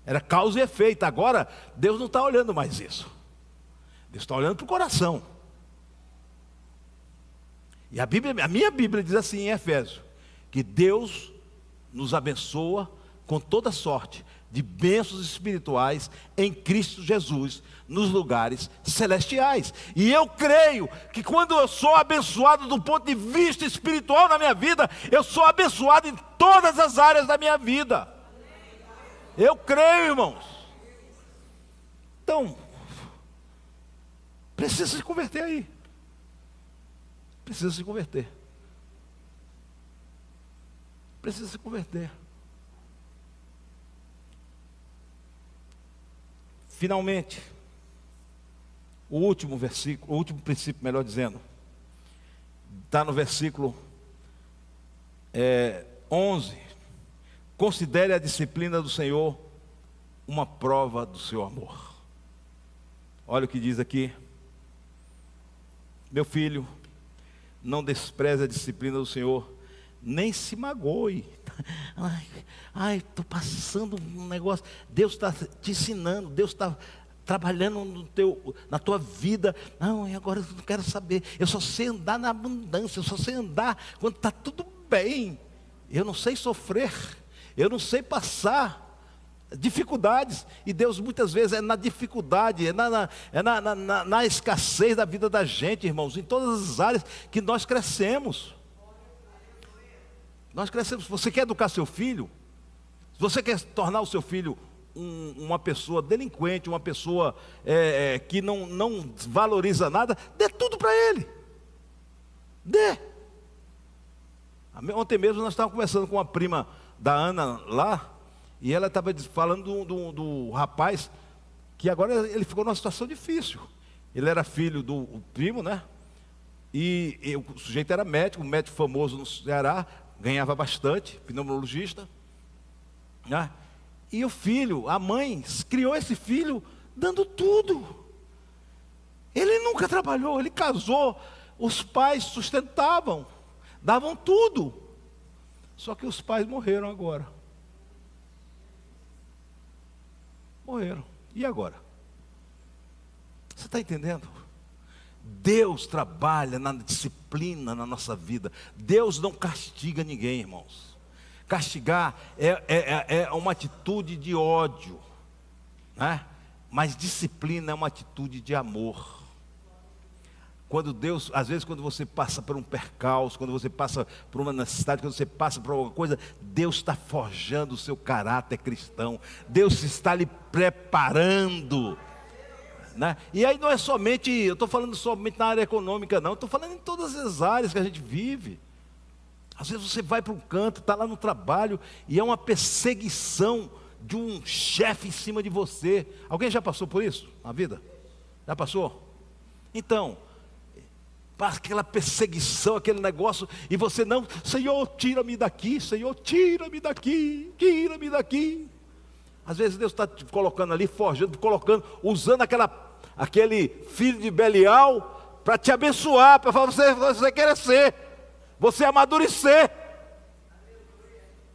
Era causa e efeito. Agora, Deus não está olhando mais isso. Deus está olhando para o coração. E a minha Bíblia diz assim em Efésios, que Deus nos abençoa com toda sorte de bênçãos espirituais em Cristo Jesus, nos lugares celestiais. E eu creio que quando eu sou abençoado do ponto de vista espiritual na minha vida, eu sou abençoado em todas as áreas da minha vida. Eu creio, irmãos. Então, precisa se converter aí. Precisa se converter. Precisa se converter. Finalmente, o último versículo, o último princípio, melhor dizendo, está no versículo 11. Considere a disciplina do Senhor uma prova do seu amor. Olha o que diz aqui. Meu filho, não despreze a disciplina do Senhor, nem se magoe. Estou passando um negócio. Deus está te ensinando, Deus está trabalhando na tua vida. Não, e agora eu não quero saber. Eu só sei andar na abundância, eu só sei andar quando está tudo bem. Eu não sei sofrer, eu não sei passar dificuldades. E Deus muitas vezes é na dificuldade, na escassez da vida da gente, irmãos, em todas as áreas que nós crescemos. Nós crescemos. Você quer educar seu filho? Se você quer tornar o seu filho uma pessoa delinquente, uma pessoa que não valoriza nada, dê tudo para ele. Dê. Ontem mesmo nós estávamos conversando com uma prima da Ana lá, e ela estava falando do rapaz, que agora ele ficou numa situação difícil. Ele era filho do primo, né? E o sujeito era médico, um médico famoso no Ceará, ganhava bastante, pneumologista, né? E o filho, a mãe, criou esse filho dando tudo. Ele nunca trabalhou, ele casou, os pais sustentavam, davam tudo. Só que os pais morreram agora. Morreram. E agora? Você está entendendo? Deus trabalha na disciplina na nossa vida. Deus não castiga ninguém, irmãos. Castigar é uma atitude de ódio, né? Mas disciplina é uma atitude de amor. Quando Deus, às vezes quando você passa por um percalço, quando você passa por uma necessidade, quando você passa por alguma coisa, Deus está forjando o seu caráter cristão. Deus está lhe preparando, né? E aí não é somente, eu estou falando somente na área econômica não, eu estou falando em todas as áreas que a gente vive. Às vezes você vai para um canto, está lá no trabalho, e é uma perseguição de um chefe em cima de você. Alguém já passou por isso na vida? Já passou? Então, aquela perseguição, aquele negócio, e você não, Senhor, tira-me daqui, Senhor, tira-me daqui, tira-me daqui. Às vezes Deus está te colocando ali, forjando, usando aquele filho de Belial para te abençoar, para você crescer, você amadurecer,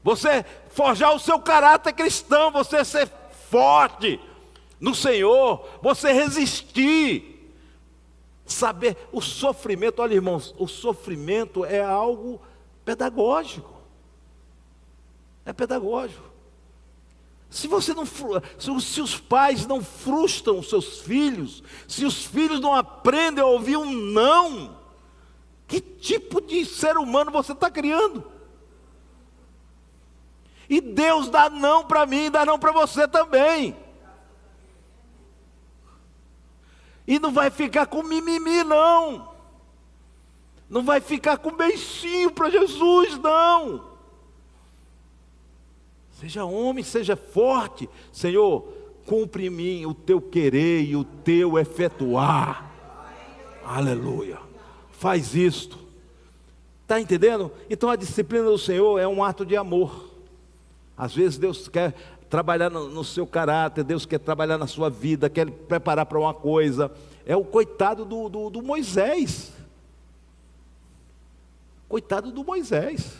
você forjar o seu caráter cristão, você ser forte no Senhor, você resistir. Saber o sofrimento, olha irmãos, o sofrimento é algo pedagógico. É pedagógico. Se os pais não frustram os seus filhos, se os filhos não aprendem a ouvir um não, que tipo de ser humano você está criando? E Deus dá não para mim, dá não para você também. E não vai ficar com mimimi, não. Não vai ficar com beicinho para Jesus, não. Seja homem, seja forte. Senhor, cumpre em mim o teu querer e o teu efetuar. Aleluia. Faz isto. Está entendendo? Então a disciplina do Senhor é um ato de amor. Às vezes Deus quer trabalhar no seu caráter, Deus quer trabalhar na sua vida, quer preparar para uma coisa. É o coitado do Moisés. Coitado do Moisés.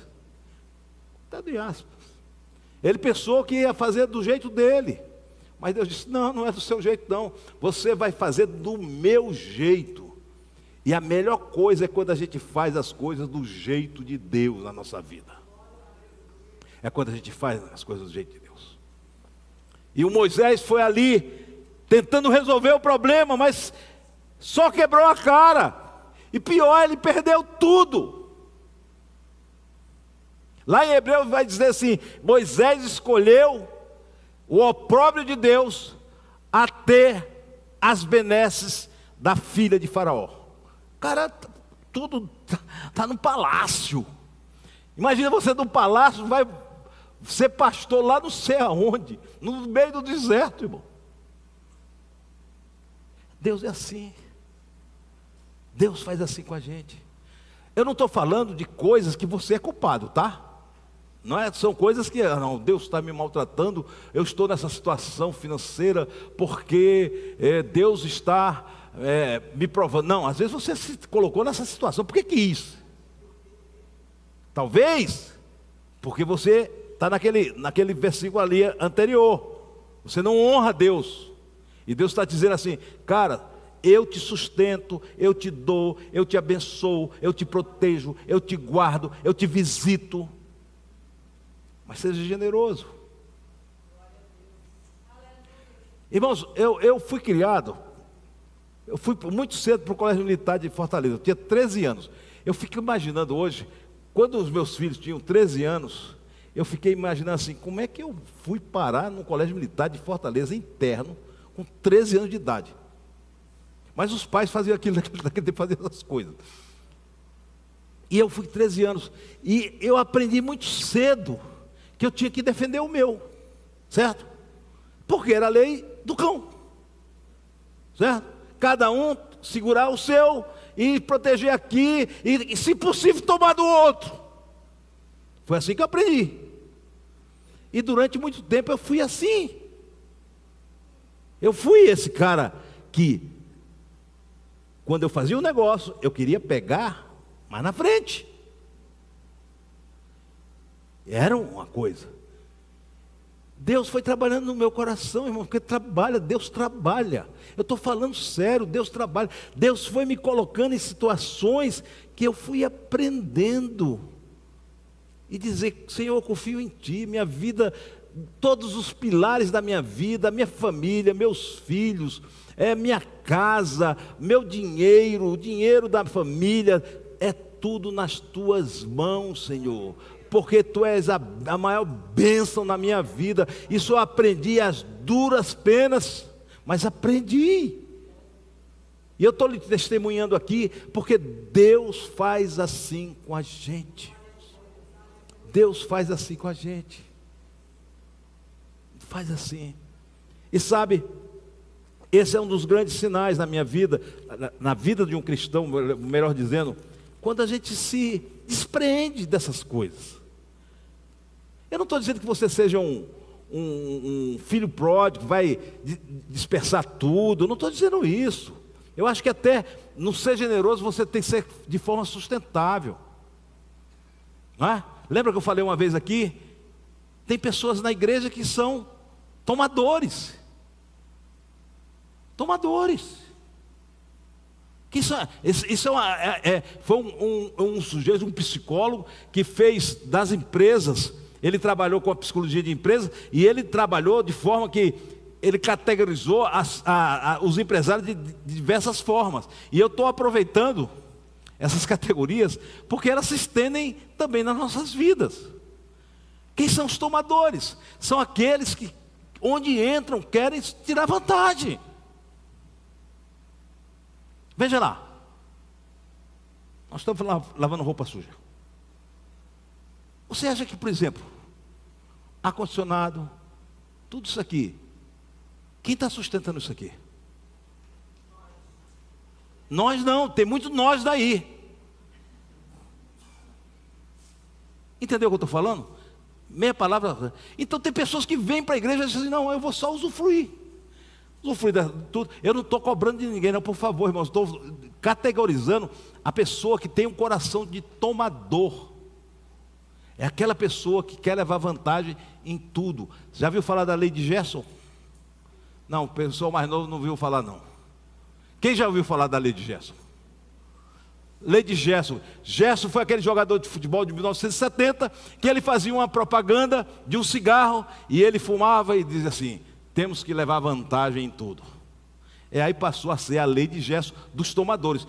Coitado de aspas. Ele pensou que ia fazer do jeito dele. Mas Deus disse, não, não é do seu jeito não. Você vai fazer do meu jeito. E a melhor coisa é quando a gente faz as coisas do jeito de Deus na nossa vida. É quando a gente faz as coisas do jeito de Deus. E o Moisés foi ali, tentando resolver o problema, mas só quebrou a cara. E pior, ele perdeu tudo. Lá em Hebreus vai dizer assim, Moisés escolheu o opróbrio de Deus a ter as benesses da filha de Faraó. O cara, tudo está no palácio. Imagina você no palácio, vai ser pastor lá não sei aonde, no meio do deserto, irmão. Deus é assim. Deus faz assim com a gente. Eu não estou falando de coisas que você é culpado, tá? Não é, são coisas que, não, Deus está me maltratando, eu estou nessa situação financeira porque Deus está me provando. Não, às vezes você se colocou nessa situação, por que quis? Talvez, porque você está naquele versículo ali anterior, você não honra Deus, e Deus está dizendo assim, cara, eu te sustento, eu te dou, eu te abençoo, eu te protejo, eu te guardo, eu te visito. Mas seja generoso. Irmãos, eu fui criado, eu fui muito cedo para o Colégio Militar de Fortaleza, eu tinha 13 anos. Eu fico imaginando hoje, quando os meus filhos tinham 13 anos, eu fiquei imaginando assim, como é que eu fui parar no Colégio Militar de Fortaleza, interno, com 13 anos de idade. Mas os pais faziam aquilo, naquele tempo faziam essas coisas. E eu fui 13 anos, e eu aprendi muito cedo, que eu tinha que defender o meu, certo? Porque era a lei do cão, certo? Cada um segurar o seu e proteger aqui, e se possível tomar do outro. Foi assim que eu aprendi. E durante muito tempo eu fui assim. Eu fui esse cara que, quando eu fazia um negócio, eu queria pegar mais na frente. Era uma coisa. Deus foi trabalhando no meu coração, irmão, porque Deus trabalha. Eu estou falando sério, Deus trabalha. Deus foi me colocando em situações que eu fui aprendendo. E dizer, Senhor, eu confio em Ti, minha vida, todos os pilares da minha vida, minha família, meus filhos, minha casa, meu dinheiro, o dinheiro da família, é tudo nas Tuas mãos, Senhor. Porque Tu és a maior bênção na minha vida. Isso eu aprendi às duras penas, mas aprendi. E eu estou lhe testemunhando aqui, porque Deus faz assim com a gente. Deus faz assim com a gente. Faz assim. E sabe, esse é um dos grandes sinais na minha vida, na vida de um cristão, melhor dizendo, quando a gente se despreende dessas coisas. Eu não estou dizendo que você seja um filho pródigo, que vai dispersar tudo, eu não estou dizendo isso. Eu acho que até no ser generoso você tem que ser de forma sustentável. Não é? Lembra que eu falei uma vez aqui? Tem pessoas na igreja que são tomadores. Tomadores. Foi um sujeito, um psicólogo, que fez das empresas. Ele trabalhou com a psicologia de empresas e ele trabalhou de forma que ele categorizou os empresários de diversas formas. E eu estou aproveitando essas categorias porque elas se estendem também nas nossas vidas. Quem são os tomadores? São aqueles que, onde entram, querem tirar vantagem. Veja lá. Nós estamos lavando roupa suja. Você acha que, por exemplo, ar-condicionado, tudo isso aqui. Quem está sustentando isso aqui? Nós não, tem muito nós daí. Entendeu o que eu estou falando? Meia palavra. Então tem pessoas que vêm para a igreja e dizem assim, não, eu vou só usufruir. Usufruir de tudo. Eu não estou cobrando de ninguém, não, por favor, irmãos. Estou categorizando a pessoa que tem um coração de tomador. É aquela pessoa que quer levar vantagem em tudo. Já viu falar da lei de Gerson? Não, o pessoal mais novo não viu falar, não. Quem já ouviu falar da lei de Gerson? Lei de Gerson. Gerson foi aquele jogador de futebol de 1970 que ele fazia uma propaganda de um cigarro e ele fumava e dizia assim, temos que levar vantagem em tudo. E aí passou a ser a lei de Gerson dos tomadores.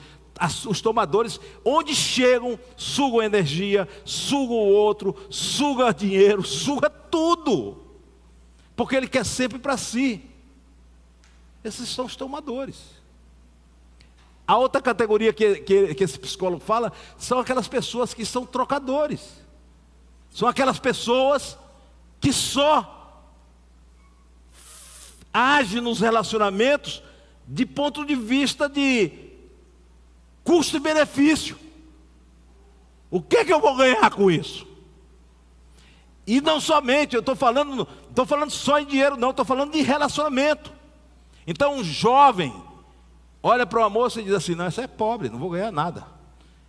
Os tomadores, onde chegam, sugam energia, sugam o outro, sugam dinheiro, sugam tudo. Porque ele quer sempre para si. Esses são os tomadores. A outra categoria que esse psicólogo fala são aquelas pessoas que são trocadores. São aquelas pessoas que só agem nos relacionamentos de ponto de vista de custo e benefício. O que é que eu vou ganhar com isso? E não somente, eu estou falando só em dinheiro, não, estou falando de relacionamento. Então um jovem olha para uma moça e diz assim, não, essa é pobre, não vou ganhar nada.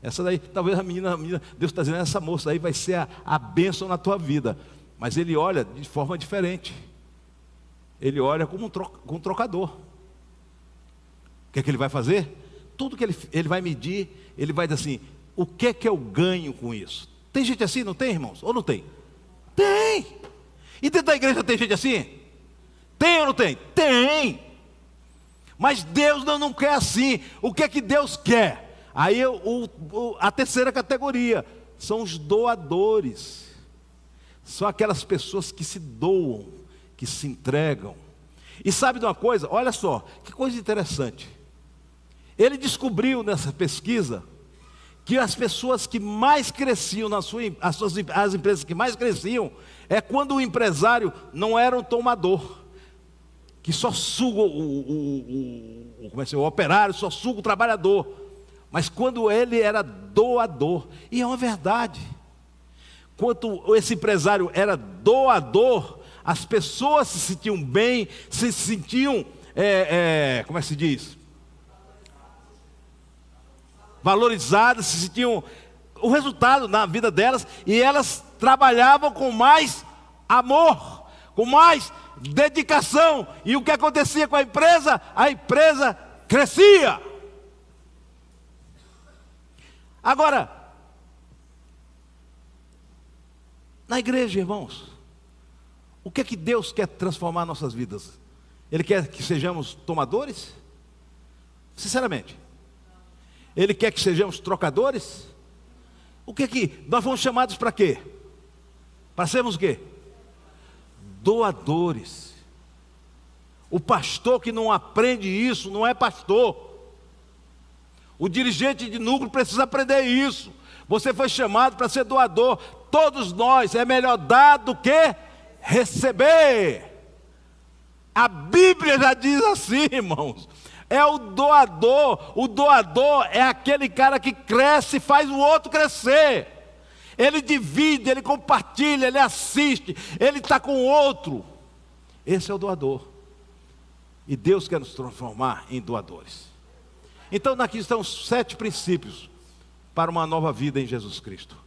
Essa daí, talvez a menina Deus está dizendo, essa moça aí vai ser a bênção na tua vida. Mas ele olha de forma diferente. Ele olha como um trocador. O que é que ele vai fazer? Tudo que ele vai medir, ele vai dizer assim, o que é que eu ganho com isso? Tem gente assim, não tem, irmãos? Ou não tem? Tem! E dentro da igreja tem gente assim? Tem ou não tem? Tem! Mas Deus não quer assim. O que é que Deus quer? Aí a terceira categoria são os doadores. São aquelas pessoas que se doam, que se entregam. E sabe de uma coisa? Olha só, que coisa interessante. Ele descobriu nessa pesquisa que as pessoas que mais cresciam as empresas que mais cresciam é quando o empresário não era um tomador, que só suga o operário, só suga o trabalhador, mas quando ele era doador. E é uma verdade. Quando esse empresário era doador, as pessoas se sentiam bem, se sentiam, como é que se diz? Valorizadas, se sentiam o resultado na vida delas, e elas trabalhavam com mais amor, com mais dedicação. E o que acontecia com a empresa? A empresa crescia. Agora, na igreja, irmãos, o que é que Deus quer transformar nossas vidas? Ele quer que sejamos tomadores? Sinceramente. Ele quer que sejamos trocadores? O que é que nós fomos chamados para quê? Para sermos o quê? Doadores. O pastor que não aprende isso não é pastor. O dirigente de núcleo precisa aprender isso. Você foi chamado para ser doador. Todos nós, é melhor dar do que receber. A Bíblia já diz assim, irmãos. É o doador. O doador é aquele cara que cresce e faz o outro crescer. Ele divide, ele compartilha, ele assiste, ele está com o outro. Esse é o doador. E Deus quer nos transformar em doadores. Então aqui estão 7 princípios para uma nova vida em Jesus Cristo.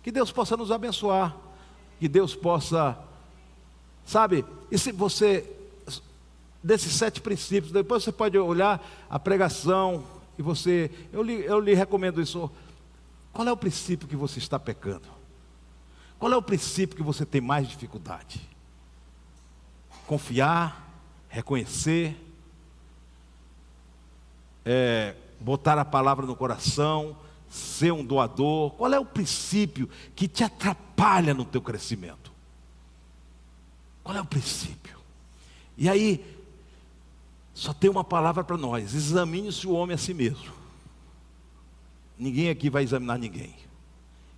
Que Deus possa nos abençoar. Que Deus possa, sabe, e se você, desses 7 princípios, depois você pode olhar a pregação e eu lhe recomendo isso. Qual é o princípio que você está pecando? Qual é o princípio que você tem mais dificuldade? Confiar, reconhecer, botar a palavra no coração, ser um doador. Qual é o princípio que te atrapalha no teu crescimento? Qual é o princípio? E aí, só tem uma palavra para nós: examine-se o homem a si mesmo. Ninguém aqui vai examinar ninguém.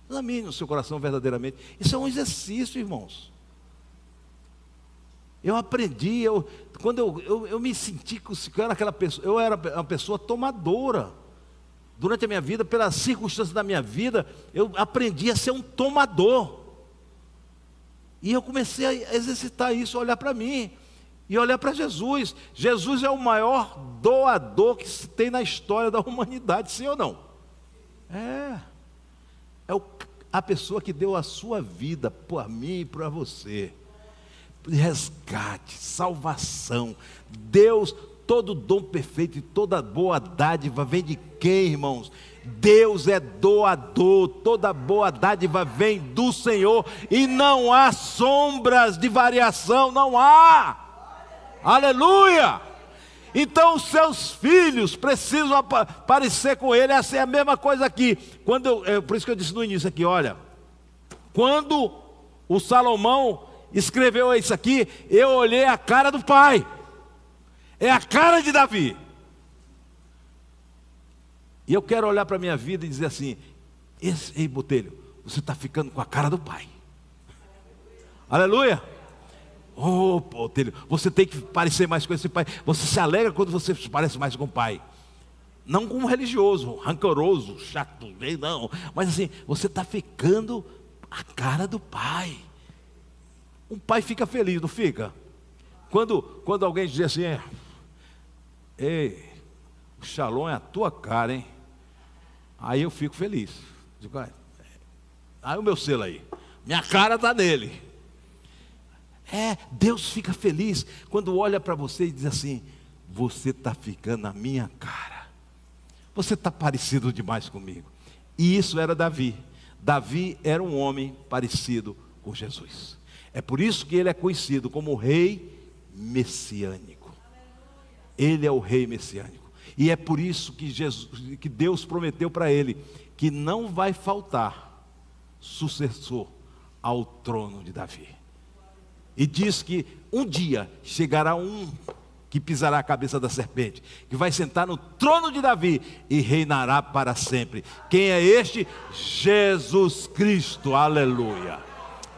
Examine o seu coração verdadeiramente. Isso é um exercício, irmãos. Eu aprendi, quando eu me senti que eu era aquela pessoa, eu era uma pessoa tomadora. Durante a minha vida, pelas circunstâncias da minha vida, eu aprendi a ser um tomador. E eu comecei a exercitar isso, a olhar para mim e olhar para Jesus. Jesus é o maior doador que se tem na história da humanidade, sim ou não? É a pessoa que deu a sua vida por mim e para você. Resgate, salvação. Deus, todo dom perfeito e toda boa dádiva vem de quem, irmãos? Deus é doador, toda boa dádiva vem do Senhor e não há sombras de variação, não há. Aleluia! Então os seus filhos precisam parecer com ele. Essa é a mesma coisa aqui. Por isso que eu disse no início aqui, olha, quando o Salomão escreveu isso aqui, eu olhei a cara do pai. É a cara de Davi. E eu quero olhar para a minha vida e dizer assim: ei, Botelho, você está ficando com a cara do pai. Aleluia. Oh, Botelho, você tem que parecer mais com esse pai. Você se alegra quando você parece mais com o pai. Não como religioso, rancoroso, chato, não. Mas assim, você está ficando a cara do pai. Um pai fica feliz, não fica? Quando alguém diz assim: ei, o Shalom é a tua cara, hein? Aí eu fico feliz. Digo, aí o meu selo aí, minha cara está nele. Deus fica feliz quando olha para você e diz assim: você está ficando na minha cara. Você está parecido demais comigo. E isso era Davi. Davi era um homem parecido com Jesus. É por isso que ele é conhecido como o rei messiânico. Ele é o rei messiânico. E é por isso que Deus prometeu para ele que não vai faltar sucessor ao trono de Davi. E diz que um dia chegará um que pisará a cabeça da serpente, que vai sentar no trono de Davi e reinará para sempre. Quem é este? Jesus Cristo. Aleluia.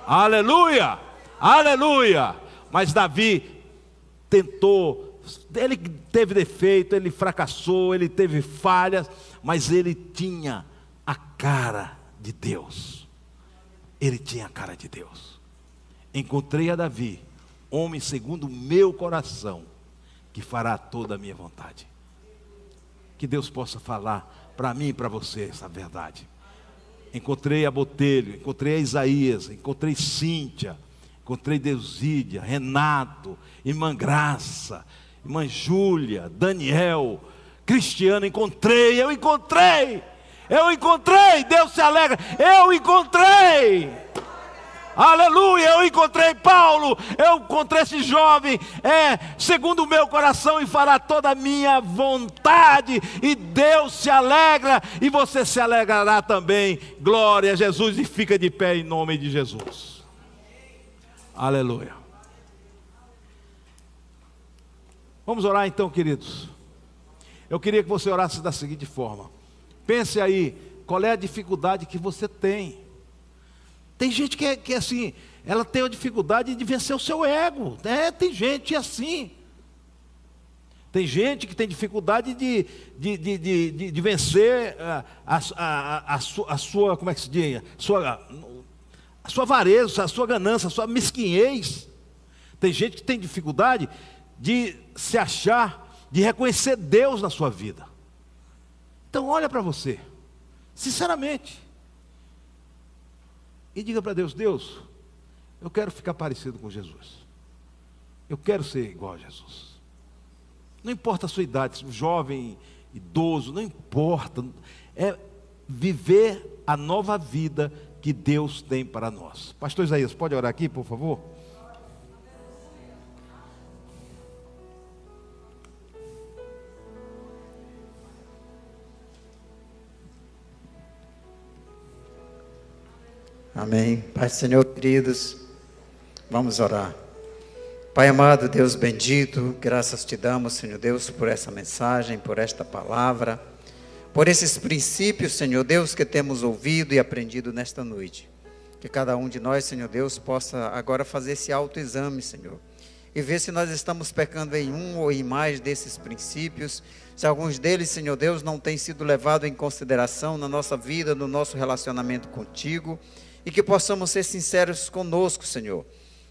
Aleluia. Aleluia. Mas Davi tentou, ele teve defeito, ele fracassou, ele teve falhas, mas ele tinha a cara de Deus. Ele tinha a cara de Deus. Encontrei a Davi, homem segundo o meu coração, que fará toda a minha vontade. Que Deus possa falar para mim e para você essa verdade. Encontrei a Botelho, encontrei a Isaías, encontrei Cíntia, encontrei Deusídia, Renato, irmã Graça, irmã Júlia, Daniel, Cristiano, eu encontrei, Deus se alegra, eu encontrei, aleluia, eu encontrei Paulo, eu encontrei esse jovem, segundo o meu coração, e fará toda a minha vontade, e Deus se alegra, e você se alegrará também, glória a Jesus, e fica de pé em nome de Jesus, aleluia. Vamos orar então, queridos. Eu queria que você orasse da seguinte forma: pense aí, qual é a dificuldade que você tem? Tem gente que assim, ela tem a dificuldade de vencer o seu ego. Tem gente assim. Tem gente que tem dificuldade de vencer a sua, como é que se diz? A sua avareza, a sua ganância, a sua mesquinhez. Tem gente que tem dificuldade de se achar, de reconhecer Deus na sua vida. Então olha para você, sinceramente, e diga para Deus: Deus, eu quero ficar parecido com Jesus. Eu quero ser igual a Jesus. Não importa a sua idade, jovem, idoso, não importa. É viver a nova vida que Deus tem para nós. Pastor Isaías, pode orar aqui, por favor? Amém. Pai do Senhor, queridos, vamos orar. Pai amado, Deus bendito, graças te damos, Senhor Deus, por essa mensagem, por esta palavra, por esses princípios, Senhor Deus, que temos ouvido e aprendido nesta noite. Que cada um de nós, Senhor Deus, possa agora fazer esse autoexame, Senhor, e ver se nós estamos pecando em um ou em mais desses princípios, se alguns deles, Senhor Deus, não têm sido levados em consideração na nossa vida, no nosso relacionamento contigo, e que possamos ser sinceros conosco, Senhor,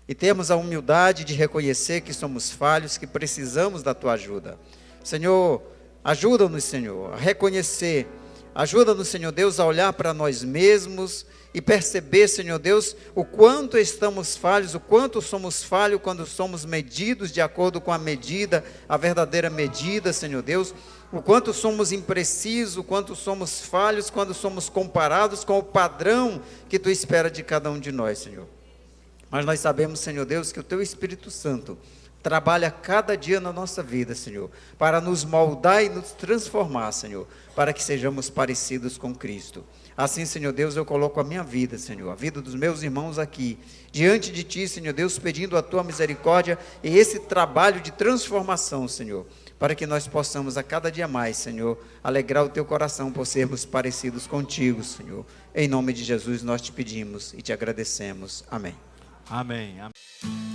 e termos a humildade de reconhecer que somos falhos, que precisamos da tua ajuda. Senhor, ajuda-nos, Senhor, a reconhecer, ajuda-nos, Senhor Deus, a olhar para nós mesmos e perceber, Senhor Deus, o quanto estamos falhos, o quanto somos falhos quando somos medidos de acordo com a medida, a verdadeira medida, Senhor Deus, o quanto somos imprecisos, o quanto somos falhos quando somos comparados com o padrão que tu espera de cada um de nós, Senhor. Mas nós sabemos, Senhor Deus, que o teu Espírito Santo trabalha cada dia na nossa vida, Senhor, para nos moldar e nos transformar, Senhor, para que sejamos parecidos com Cristo. Assim, Senhor Deus, eu coloco a minha vida, Senhor, a vida dos meus irmãos aqui, diante de Ti, Senhor Deus, pedindo a Tua misericórdia e esse trabalho de transformação, Senhor, para que nós possamos a cada dia mais, Senhor, alegrar o Teu coração por sermos parecidos contigo, Senhor. Em nome de Jesus nós te pedimos e te agradecemos. Amém. Amém. Amém.